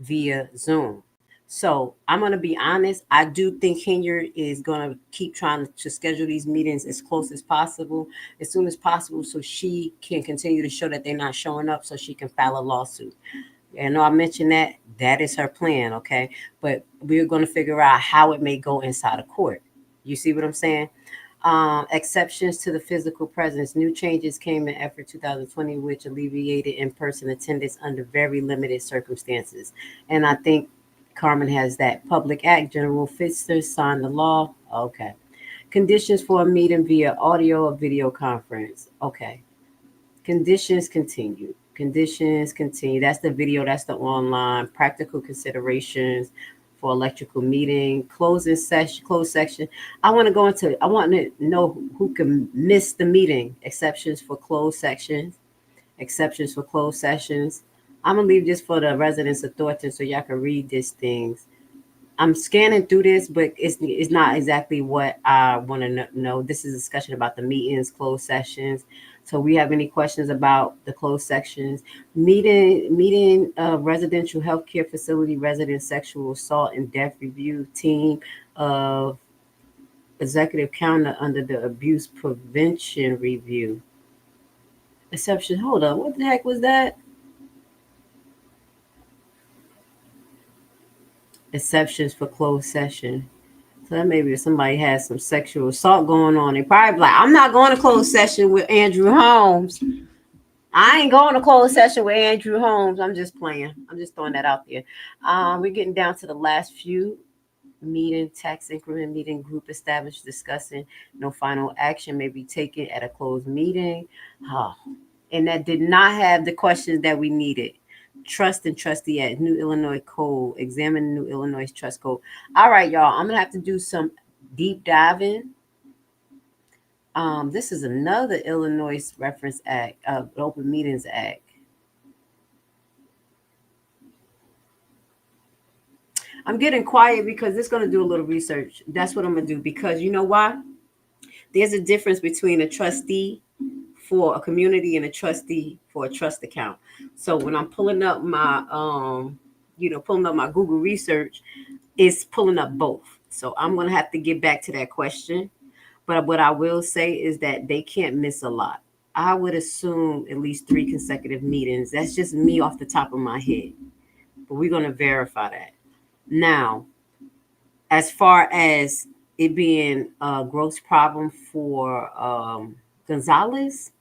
via Zoom. So I'm going to be honest. I do think Henyard is going to keep trying to schedule these meetings as close as possible, as soon as possible, so she can continue to show that they're not showing up so she can file a lawsuit. And I mentioned that is her plan. Okay. But we're going to figure out how it may go inside of court. You see what I'm saying? Exceptions to the physical presence. New changes came in after 2020, which alleviated in-person attendance under very limited circumstances. And I think Carmen has that. Public Act, General Pfister signed the law. Okay. Conditions for a meeting via audio or video conference. Okay. Conditions continue. Conditions continue. That's the video. That's the online. Practical considerations for electrical meeting. Closed section. I want to know who can miss the meeting. Exceptions for closed sections. Exceptions for closed sessions. I'm going to leave this for the residents of Thornton so y'all can read these things. I'm scanning through this, but it's not exactly what I want to know. This is a discussion about the meetings, closed sessions. So we have any questions about the closed sections? Meeting residential healthcare facility resident sexual assault and death review team of executive counter under the abuse prevention review. Exception. Hold on. What the heck was that? Exceptions for closed session. So that maybe if somebody has some sexual assault going on, they probably like, I'm not going to closed session with Andrew Holmes. I ain't going to closed session with Andrew Holmes. I'm just playing. I'm just throwing that out there. We're getting down to the last few. Meeting, tax increment meeting, group established, discussing. No final action may be taken at a closed meeting. And that did not have the questions that we needed. Trust and Trustee Act, New Illinois Code, examine New Illinois Trust Code. All right, y'all, I'm going to have to do some deep diving. This is another Illinois Reference Act, Open Meetings Act. I'm getting quiet because it's going to do a little research. That's what I'm going to do because you know why? There's a difference between a trustee for a community and a trustee for a trust account. So when I'm pulling up my, pulling up my Google research, it's pulling up both. So I'm going to have to get back to that question. But what I will say is that they can't miss a lot. I would assume at least 3 consecutive meetings. That's just me off the top of my head. But we're going to verify that. Now, as far as it being a gross problem for Gonzalez,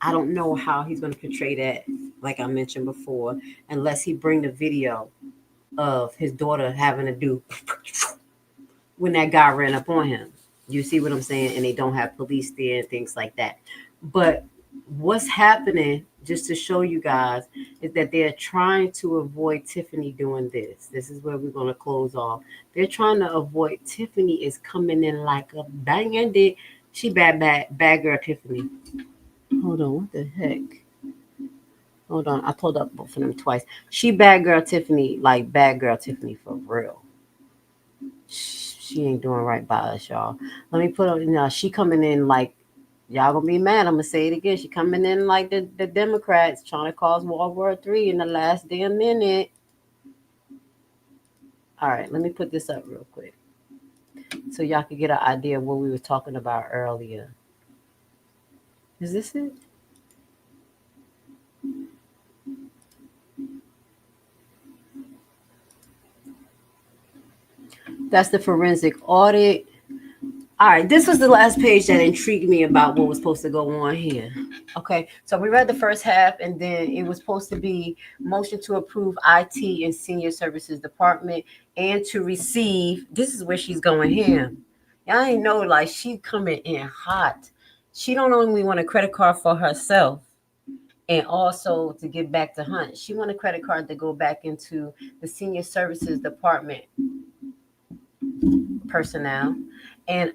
I don't know how he's going to portray that, like I mentioned before, unless he bring the video of his daughter having to do when that guy ran up on him. You see what I'm saying? And they don't have police there and things like that. But what's happening, just to show you guys, is that they're trying to avoid Tiffany doing this. This is where we're going to close off. They're trying to avoid Tiffany is coming in like a bang. She bad girl Tiffany. Hold on, what the heck? Hold on, I pulled up both of them twice. She bad girl Tiffany, like bad girl Tiffany for real. She ain't doing right by us, y'all. Let me put on, she coming in like, y'all gonna be mad. I'm gonna say it again. She coming in like the Democrats trying to cause World War III in the last damn minute. All right, let me put this up real quick so y'all can get an idea of what we were talking about earlier. Is this it? That's the forensic audit. All right, this was the last page that intrigued me about what was supposed to go on here. Okay, so we read the first half, and then it was supposed to be motion to approve IT and Senior Services Department and to receive, this is where she's going here, Y'all ain't know, like, she coming in hot. She don't only want a credit card for herself and also to give back to Hunt. She want a credit card to go back into the senior services department personnel. And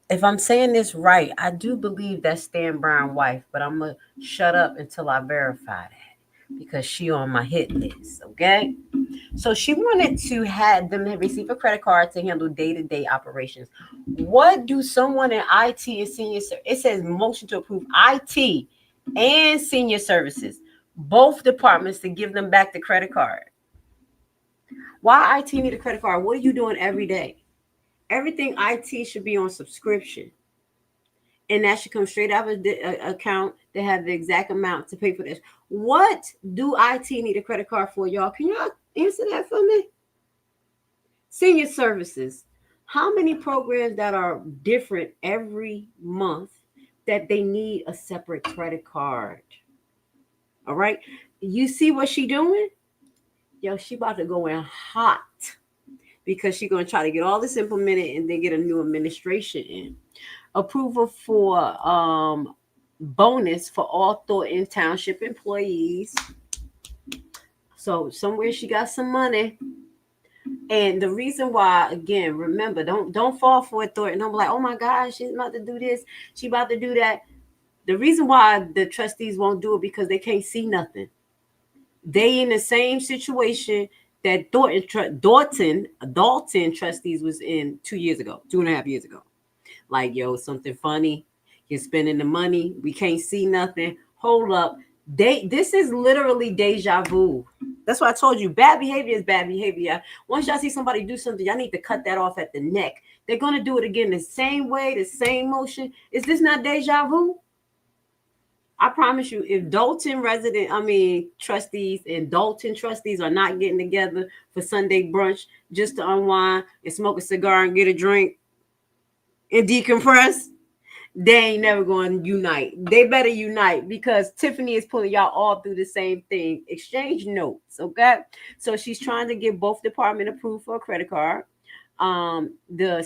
if I'm saying this right, I do believe that's Stan Brown's wife, but I'm gonna shut up until I verify that because she on my hit list. Okay. So she wanted to have them receive a credit card to handle day-to-day operations. What do someone in IT and senior it says motion to approve IT and senior services, both departments, to give them back the credit card. Why IT need a credit card? What are you doing every day? Everything IT should be on subscription. And that should come straight out of the account to have the exact amount to pay for this. What do IT need a credit card for, y'all? Can y'all answer that for me? Senior services. How many programs that are different every month that they need a separate credit card? All right. You see what she doing? Yo, she about to go in hot because she's going to try to get all this implemented and then get a new administration in. Approval for bonus for all Thornton Township employees. So somewhere she got some money. And the reason why, again, remember, don't fall for it, Thornton. Don't be like, oh my gosh, she's about to do this, she about to do that. The reason why the trustees won't do it because they can't see nothing. They in the same situation that Dalton trustees was in 2.5 years ago. Like, yo, something funny. You're spending the money. We can't see nothing. Hold up. This is literally deja vu. That's why I told you bad behavior is bad behavior. Once y'all see somebody do something, y'all need to cut that off at the neck. They're going to do it again the same way, the same motion. Is this not deja vu? I promise you, if trustees and Dalton trustees are not getting together for Sunday brunch just to unwind and smoke a cigar and get a drink and decompress, they ain't never going to unite. They better unite because Tiffany is pulling y'all all through the same thing. Exchange notes, okay? So she's trying to get both department approved for a credit card. The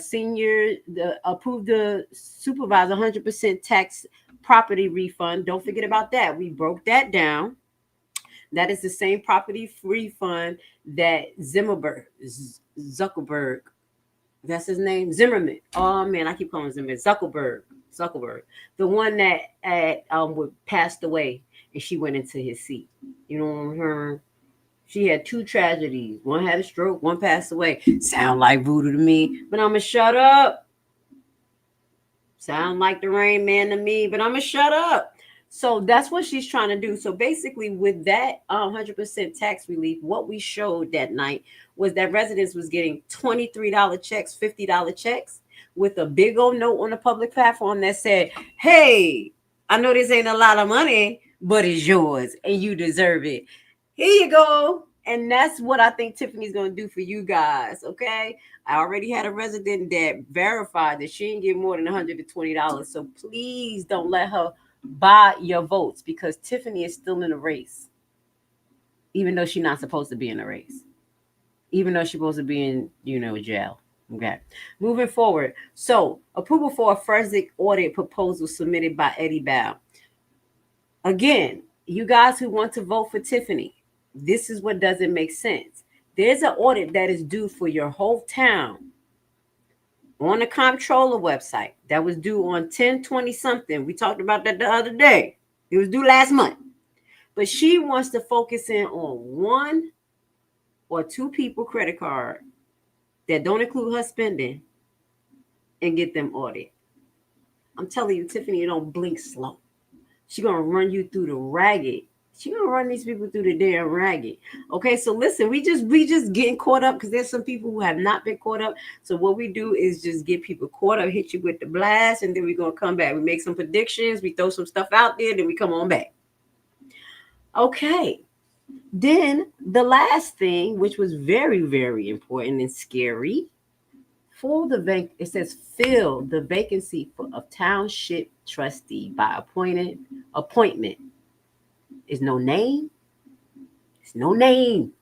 supervisor 100% tax property refund. Don't forget about that. We broke that down. That is the same property refund that Zuckerberg, that's his name, Zimmerman. Oh man, I keep calling him Zimmerman. Zuckerberg, the one that passed away and she went into his seat. You know her. She had 2 tragedies. One had a stroke, one passed away. Sound like voodoo to me, but I'm gonna shut up. Sound like the Rain Man to me, but I'm gonna shut up. So that's what she's trying to do. So basically, with that 100% tax relief, what we showed that night was that residents was getting $23 checks, $50 checks, with a big old note on the public platform that said, "Hey, I know this ain't a lot of money, but it's yours and you deserve it. Here you go." And that's what I think Tiffany's going to do for you guys, okay? I already had a resident that verified that she didn't get more than $120. So please don't let her buy your votes because Tiffany is still in a race, even though she's not supposed to be in a race, even though she's supposed to be in, jail. Okay, moving forward. So approval for a forensic audit proposal submitted by Eddie Bow. Again, you guys who want to vote for Tiffany, this is what doesn't make sense. There's an audit that is due for your whole town on the comptroller website that was due on 10/20 something. We talked about that the other day. It was due last month. But she wants to focus in on 1 or 2 people credit card that don't include her spending and get them audited. I'm telling you, Tiffany, you don't blink slow. She's going to run you through the ragged. She's going to run these people through the damn ragged. Okay, so listen, we just getting caught up because there's some people who have not been caught up. So what we do is just get people caught up, hit you with the blast, and then we're going to come back. We make some predictions. We throw some stuff out there, then we come on back. Okay. Then the last thing, which was very, very important and scary, it says fill the vacancy of township trustee by appointment. Is no name. It's no name.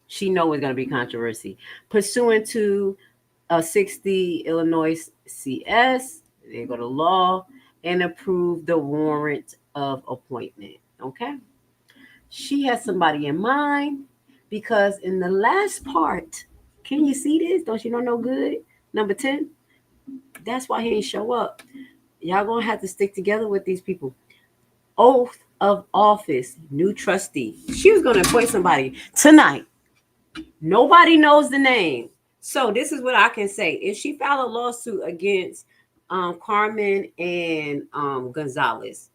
She knows it's going to be controversy. Pursuant to 60 Illinois CS. They go to law and approve the warrant of appointment. Okay. She has somebody in mind because in the last part, can you see this? Don't you know no good? Number 10. That's why he ain't show up. Y'all gonna have to stick together with these people. Oath of office, new trustee. She was gonna appoint somebody tonight. Nobody knows the name. So this is what I can say. If she filed a lawsuit against Carmen and Gonzalez,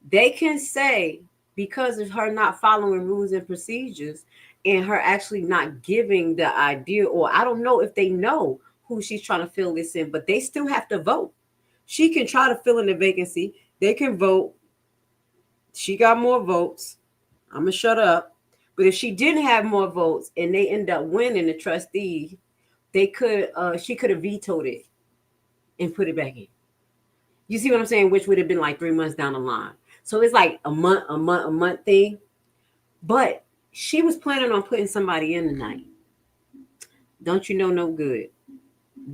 they can say because of her not following rules and procedures and her actually not giving the idea, or I don't know if they know who she's trying to fill this in, but they still have to vote. She can try to fill in the vacancy. They can vote. She got more votes. I'm going to shut up. But if she didn't have more votes and they end up winning the trustee, they could she could have vetoed it and put it back in. You see what I'm saying? Which would have been like 3 months down the line. So it's like a month thing. But she was planning on putting somebody in tonight. Don't you know no good?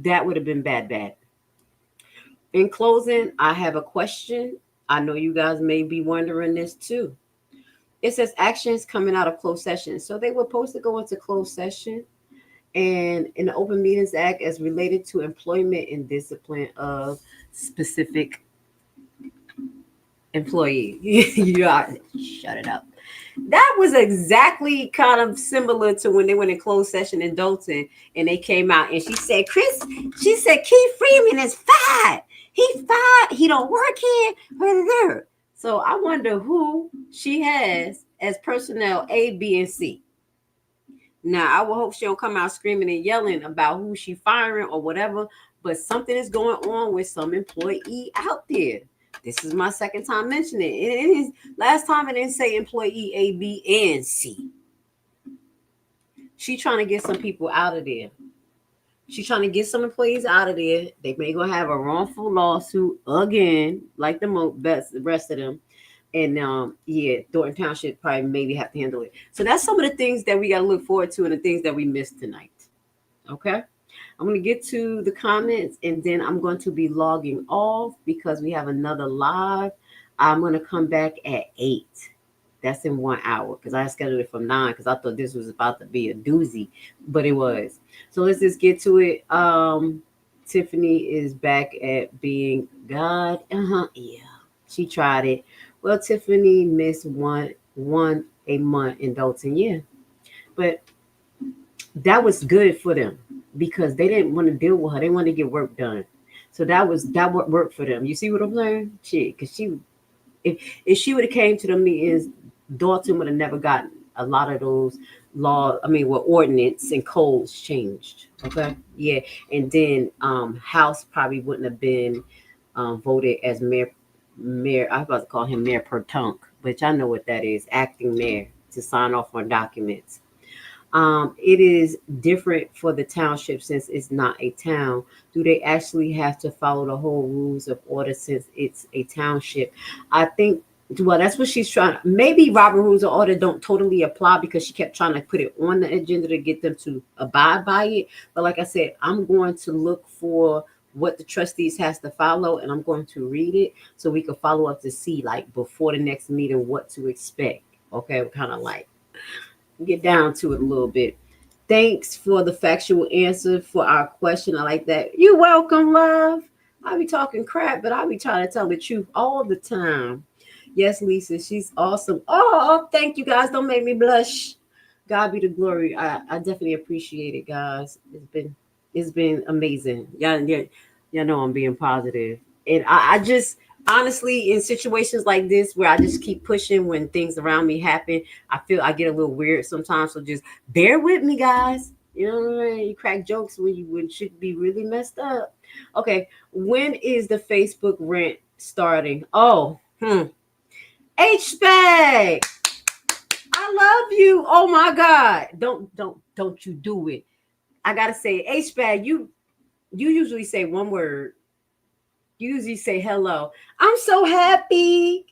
That would have been bad. In closing, I have a question. I know you guys may be wondering this too. It says actions coming out of closed session. So they were supposed to go into closed session and in the Open Meetings Act as related to employment and discipline of specific employee. Shut it up. That was exactly kind of similar to when they went in closed session in Dalton and they came out and she said, Keith Freeman is fired. He's fired. He don't work here. So I wonder who she has as personnel A, B, and C. Now, I will hope she don't come out screaming and yelling about who she firing or whatever, but something is going on with some employee out there. This is my second time mentioning it. It is last time I didn't say employee A, B, and C. She trying to get some people out of there. She's trying to get some employees out of there. They may go have a wrongful lawsuit again, like the rest of them. And Thornton Township probably maybe have to handle it. So that's some of the things that we got to look forward to and the things that we missed tonight. Okay. I'm going to get to the comments and then I'm going to be logging off because we have another live. I'm going to come back at 8. That's in 1 hour because I scheduled it from 9 because I thought this was about to be a doozy, but it was. So let's just get to it. Tiffany is back at being God. Yeah, she tried it. Well, Tiffany missed one a month in Dalton. Yeah, but that was good for them because they didn't want to deal with her. They wanted to get work done. So that worked for them. You see what I'm saying? Because if she would have came to the meetings, Dalton would have never gotten a lot of those ordinance and codes changed. Okay. Yeah. And then House probably wouldn't have been voted as mayor. I was about to call him Mayor per Tunk, which I know what that is, acting mayor to sign off on documents. It is different for the township since it's not a town. Do they actually have to follow the whole rules of order since it's a township? I think, well, that's what she's trying. Maybe Robert rules of order don't totally apply because she kept trying to put it on the agenda to get them to abide by it. But like I said, I'm going to look for what the trustees has to follow and I'm going to read it so we can follow up to see like before the next meeting what to expect. Okay, we're kind of like get down to it a little bit. Thanks for the factual answer for our question. I like that. You're welcome, love. I be talking crap, but I be trying to tell the truth all the time. Yes, Lisa, she's awesome. Oh, thank you guys. Don't make me blush. God be the glory. I definitely appreciate it, guys. It's been amazing. Y'all know I'm being positive. And I just honestly, in situations like this where I just keep pushing when things around me happen, I feel I get a little weird sometimes. So just bear with me, guys. You know what I mean? You crack jokes when you should be really messed up. Okay. When is the Facebook rent starting? Oh, H-Bag. I love you. Oh my God. Don't you do it. I gotta say, H-Bag, you usually say one word. You usually say hello. I'm so happy.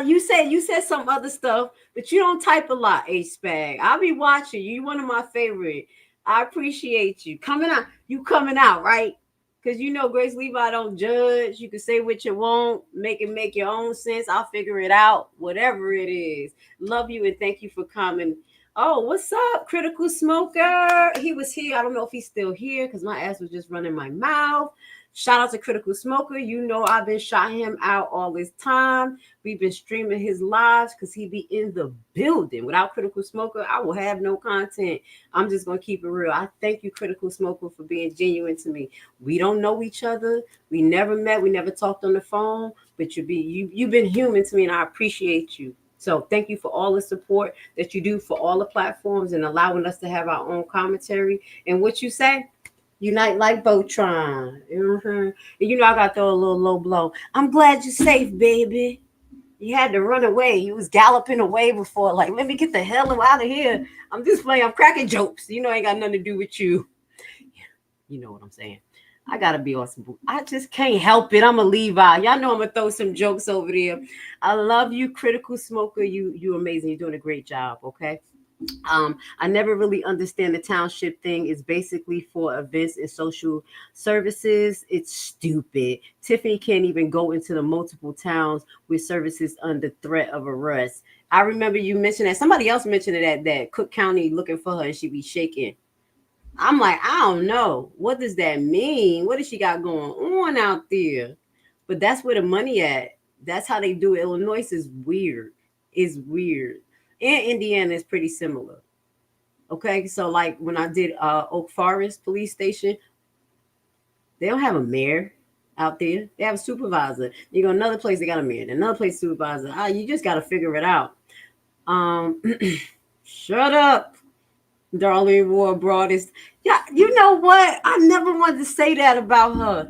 You said some other stuff, but you don't type a lot, H-Bag. I'll be watching you. You're one of my favorite. I appreciate you coming out. You coming out, right? Because you know Grace Levi don't judge. You can say what you want, make your own sense. I'll figure it out, whatever it is. Love you and thank you for coming. Oh, what's up, Critical Smoker? He was here. I don't know if he's still here because my ass was just running my mouth. Shout out to Critical Smoker. You know I've been shouting him out all this time. We've been streaming his lives because he be in the building. Without Critical Smoker, I will have no content. I'm just going to keep it real. I thank you, Critical Smoker, for being genuine to me. We don't know each other. We never met. We never talked on the phone. But you've been human to me, and I appreciate you. So thank you for all the support that you do for all the platforms and allowing us to have our own commentary. And what you say? Unite like Voltron. Mm-hmm. And you know I got to throw a little low blow. I'm glad you're safe, baby. You had to run away. You was galloping away before. Like, let me get the hell out of here. I'm just playing. I'm cracking jokes. You know, ain't got nothing to do with you. You know what I'm saying? I gotta be awesome. I just can't help it. I'm a Levi. Y'all know I'm gonna throw some jokes over there. I love you, Critical Smoker. You amazing. You're doing a great job. Okay. I never really understand the township thing. It's basically for events and social services. It's stupid. Tiffany can't even go into the multiple towns with services under threat of arrest. I remember you mentioned that. Somebody else mentioned it that Cook County looking for her and she be shaking. I'm like, I don't know. What does that mean? What does she got going on out there? But that's where the money at. That's how they do it. Illinois is weird. It's weird. And Indiana is pretty similar. Okay, so like when I did Oak Forest Police Station, they don't have a mayor out there. They have a supervisor. You go another place, they got a mayor. Another place, supervisor. You just got to figure it out. Shut up, Darlene Ward Broadest. Yeah, you know what? I never wanted to say that about her.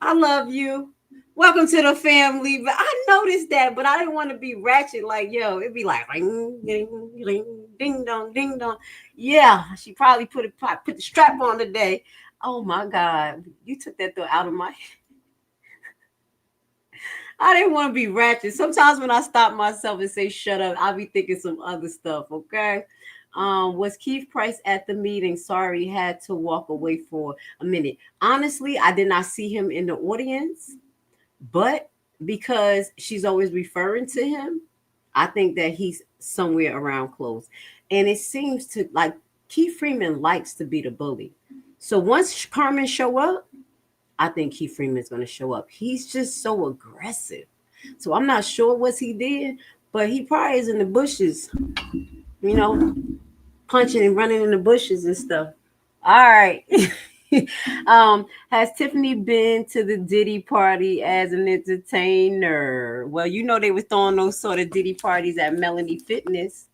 I love you. Welcome to the family. But I noticed that, but I didn't want to be ratchet. Like, yo, it'd be like ring, ding, ding, ding dong, ding dong. Yeah, she probably put the strap on today. Oh my God, you took that though out of my. I didn't want to be ratchet. Sometimes when I stop myself and say shut up, I'll be thinking some other stuff. Okay. Was Keith Price at the meeting? Sorry, had to walk away for a minute. Honestly, I did not see him in the audience. But because she's always referring to him, I think that he's somewhere around close. And it seems to like Keith Freeman likes to be the bully. So once Carmen show up, I think Keith Freeman's going to show up. He's just so aggressive. So I'm not sure what he did, but he probably is in the bushes, you know, punching and running in the bushes and stuff. All right. Has Tiffany been to the Diddy party as an entertainer? Well, you know they were throwing those sort of Diddy parties at Melanie Fitness.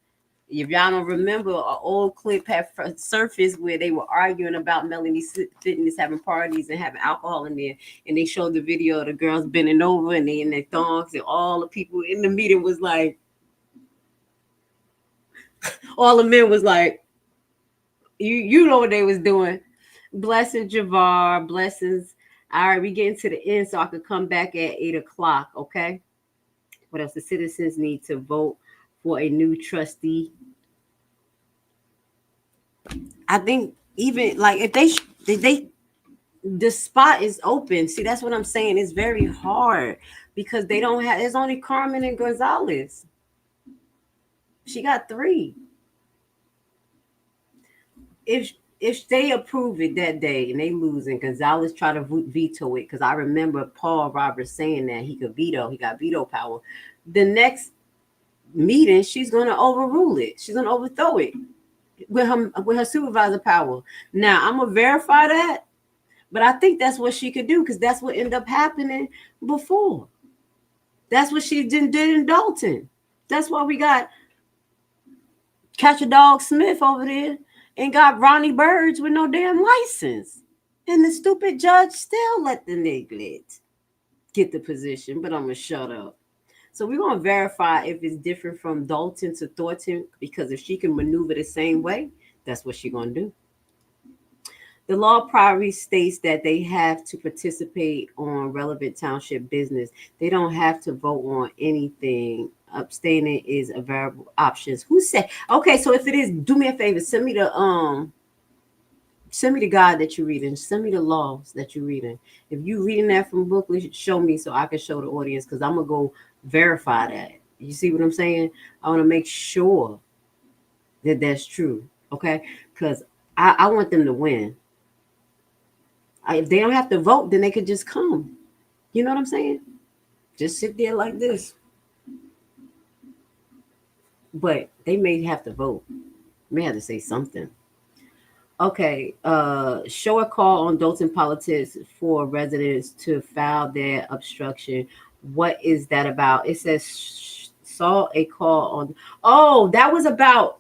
If y'all don't remember, an old clip had surfaced where they were arguing about Melanie Fitness having parties and having alcohol in there, and they showed the video of the girls bending over and they in their thongs, and all the people in the meeting was like, all the men was like, you know what they was doing. Blessings, Javar. Blessings. All right, we getting to the end so I could come back at 8 o'clock. Okay. What else? The citizens need to vote for a new trustee. I think even like if they the spot is open. See, that's what I'm saying. It's very hard because they don't have. There's only Carmen and Gonzalez. She got 3. If they approve it that day and they lose and Gonzalez try to veto it, because I remember Paul Roberts saying that he could veto, he got veto power. The next meeting, she's going to overrule it. She's going to overthrow it with her supervisor power. Now, I'm going to verify that, but I think that's what she could do because that's what ended up happening before. That's what she did in Dalton. That's why we got Catch a Dog Smith over there and got Ronnie Birds with no damn license. And the stupid judge still let the nigga get the position, but I'm going to shut up. So we're going to verify if it's different from Dalton to Thornton, because if she can maneuver the same way, that's what she's going to do. The law probably states that they have to participate on relevant township business. They don't have to vote on anything abstaining is a variable options. Who said? Okay, so if it is, do me a favor. Send me the guide that you're reading. Send me the laws that you're reading. If you're reading that from booklet, show me so I can show the audience, because I'm gonna go verify that. You see what I'm saying? I want to make sure that that's true. Okay, because I want them to win. If they don't have to vote, then they could just come. You know what I'm saying? Just sit there like this. But they may have to vote. May have to say something. Okay. Show a call on Dalton politics for residents to file their obstruction. What is that about? It says saw a call on. Oh, that was about.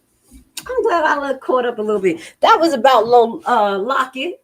I'm glad I looked caught up a little bit. That was about Lockett.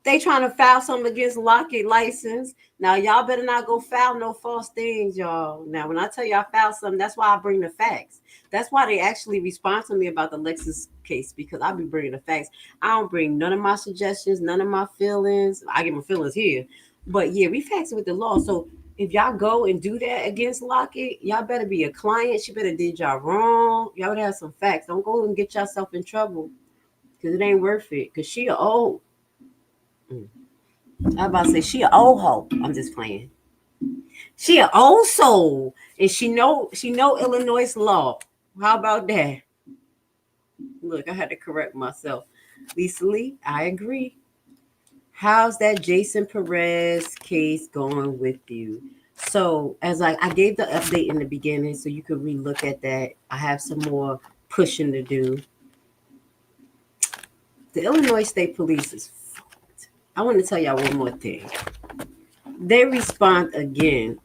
They trying to file something against Lockett license. Now, y'all better not go file no false things, y'all. Now, when I tell you I filed something, that's why I bring the facts. That's why they actually respond to me about the Lexis case, because I be bringing the facts. I don't bring none of my suggestions, none of my feelings. I get my feelings here. But, yeah, we facts it with the law. So, if y'all go and do that against Lockett, y'all better be a client. She better did y'all wrong. Y'all would have some facts. Don't go and get yourself in trouble, because it ain't worth it, because she old. I'm about to say she an old hoe. I'm just playing. She an old soul, and she know Illinois law. How about that? Look, I had to correct myself. Lisa Lee, I agree. How's that Jason Perez case going with you? So, as I gave the update in the beginning, so you could re-look at that. I have some more pushing to do. The Illinois State Police is fucked. I want to tell y'all one more thing. They respond again,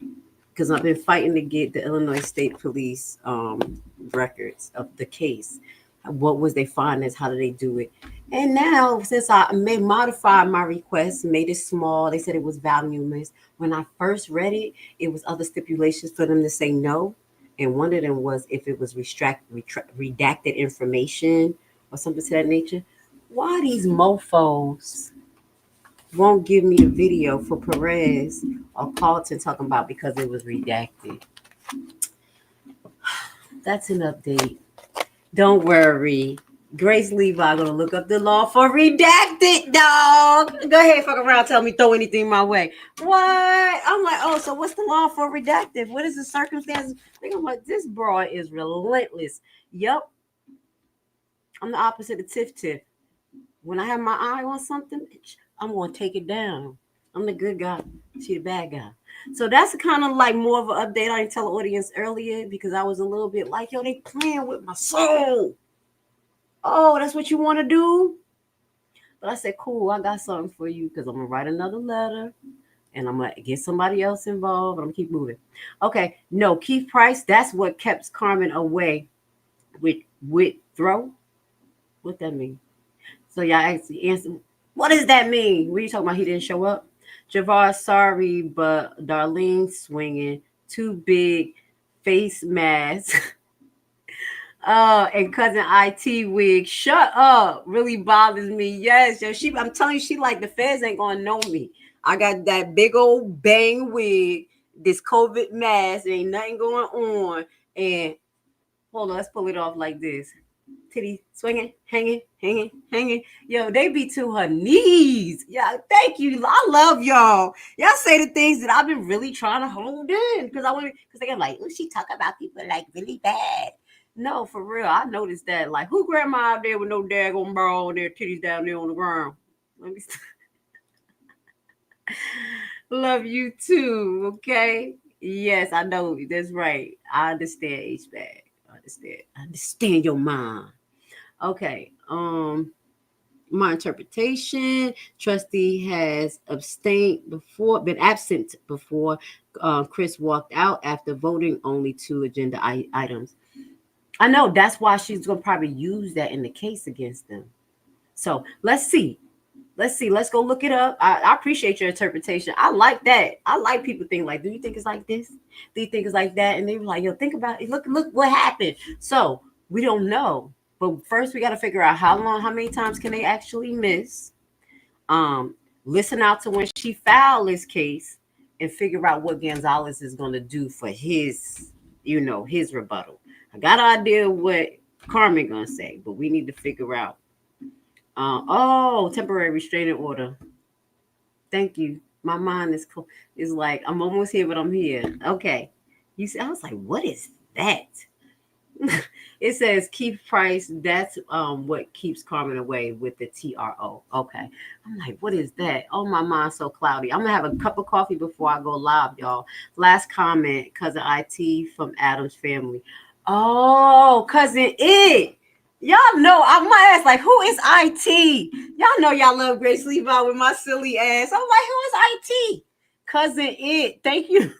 because I've been fighting to get the Illinois State Police records of the case. What was they findings? How did they do it? And now, since I modified my request, made it small, they said it was voluminous. When I first read it, it was other stipulations for them to say no. And one of them was if it was redacted information or something to that nature. Why these mofos won't give me the video for Perez or Carlton talking about because it was redacted? That's an update. Don't worry. Grace Levi gonna look up the law for redacted, dog. Go ahead, fuck around, tell me throw anything my way. What? I'm like, oh, so what's the law for redacted? What is the circumstances? I'm like, this broad is relentless. Yep. I'm the opposite of Tiff Tiff. When I have my eye on something, I'm gonna take it down. I'm the good guy. She the bad guy. So that's kind of like more of an update. I didn't tell the audience earlier because I was a little bit like, yo, they playing with my soul. Oh, that's what you want to do? But I said, cool, I got something for you, because I'm going to write another letter and I'm going to get somebody else involved. I'm going to keep moving. Okay, no, Keith Price, that's what kept Carmen away with throw. What that mean? So y'all actually answer, what does that mean? What are you talking about? He didn't show up? Javar, sorry, but Darlene swinging, too big face mask. And cousin IT wig, shut up, really bothers me. Yes, yo, I'm telling you, she like the feds ain't gonna know me. I got that big old bang wig, this COVID mask, ain't nothing going on. And hold on, let's pull it off like this. Titty swinging, hanging. Yo, they be to her knees. Yeah, thank you. I love y'all. Y'all say the things that I've been really trying to hold in, because they get like, oh, she talk about people like really bad. No, for real. I noticed that. Like, who grandma out there with no daggone bra on their titties down there on the ground? Let me love you too, okay? Yes, I know. That's right. I understand, H-Bag. I understand your mind. Okay. My interpretation, trustee has been absent before Chris walked out after voting only 2 agenda items. I know that's why she's going to probably use that in the case against them. So let's see. Let's go look it up. I appreciate your interpretation. I like that. I like people think like, do you think it's like this? Do you think it's like that? And they were like, yo, think about it. Look what happened. So we don't know. But first we got to figure out how many times can they actually miss? Listen out to when she filed this case and figure out what Gonzalez is going to do for his his rebuttal. I got an idea what Carmen gonna say, but we need to figure out. Temporary restraining order. Thank you. My mind is cool. Is like I'm almost here, but I'm here. Okay. You see, I was like, what is that? It says keep price. That's what keeps Carmen away with the TRO. Okay. I'm like, what is that? Oh, my mind's so cloudy. I'm gonna have a cup of coffee before I go live, y'all. Last comment, cousin IT from Adam's family. Oh, cousin it. Y'all know I might ask like, who is IT? Y'all know y'all love Grace Leave Out with my silly ass. I'm like, who is IT? Cousin it. Thank you.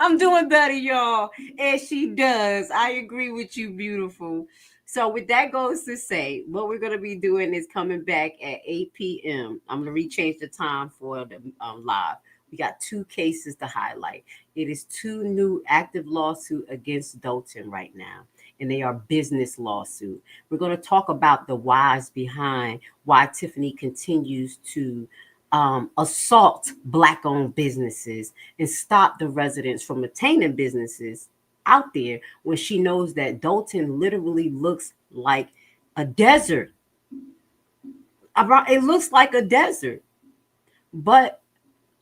I'm doing better, y'all. And she does. I agree with you, beautiful. So with that goes to say, what we're going to be doing is coming back at 8 p.m. I'm going to rechange the time for the live. We got 2 cases to highlight. It is 2 new active lawsuits against Dalton right now, and they are business lawsuits. We're going to talk about the whys behind why Tiffany continues to assault Black-owned businesses and stop the residents from attaining businesses out there when she knows that Dalton literally looks like a desert. It looks like a desert, but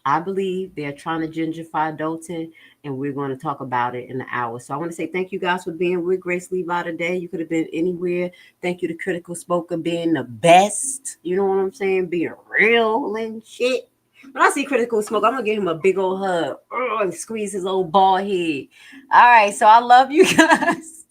I believe they're trying to gentrify Dalton, and we're going to talk about it in an hour. So I want to say thank you guys for being with Grace Levi today. You could have been anywhere. Thank you to Critical Spoker being the best. You know what I'm saying? Being real and shit. When I see Critical Spoker, I'm going to give him a big old hug and squeeze his old bald head. All right, so I love you guys.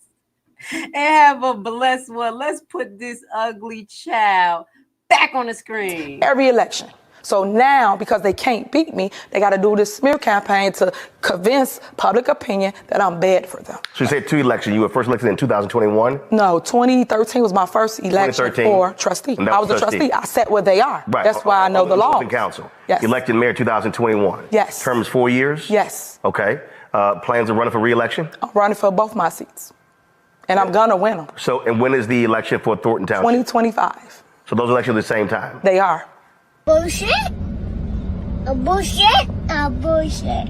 And have a blessed one. Let's put this ugly child back on the screen. Every election. So now, because they can't beat me, they got to do this smear campaign to convince public opinion that I'm bad for them. So you said 2 elections. You were first elected in 2021? No, 2013 was my first election for trustee. I was a trustee. I sat where they are. Right. That's why I know the law. Thornton Council. Yes. Elected mayor 2021. Yes. Terms 4 years? Yes. Okay. Plans of running for re-election? I'm running for both my seats. And I'm going to win them. So, and when is the election for Thornton Township? 2025. So those elections at the same time? They are. Bullshit. A bullshit. A bullshit.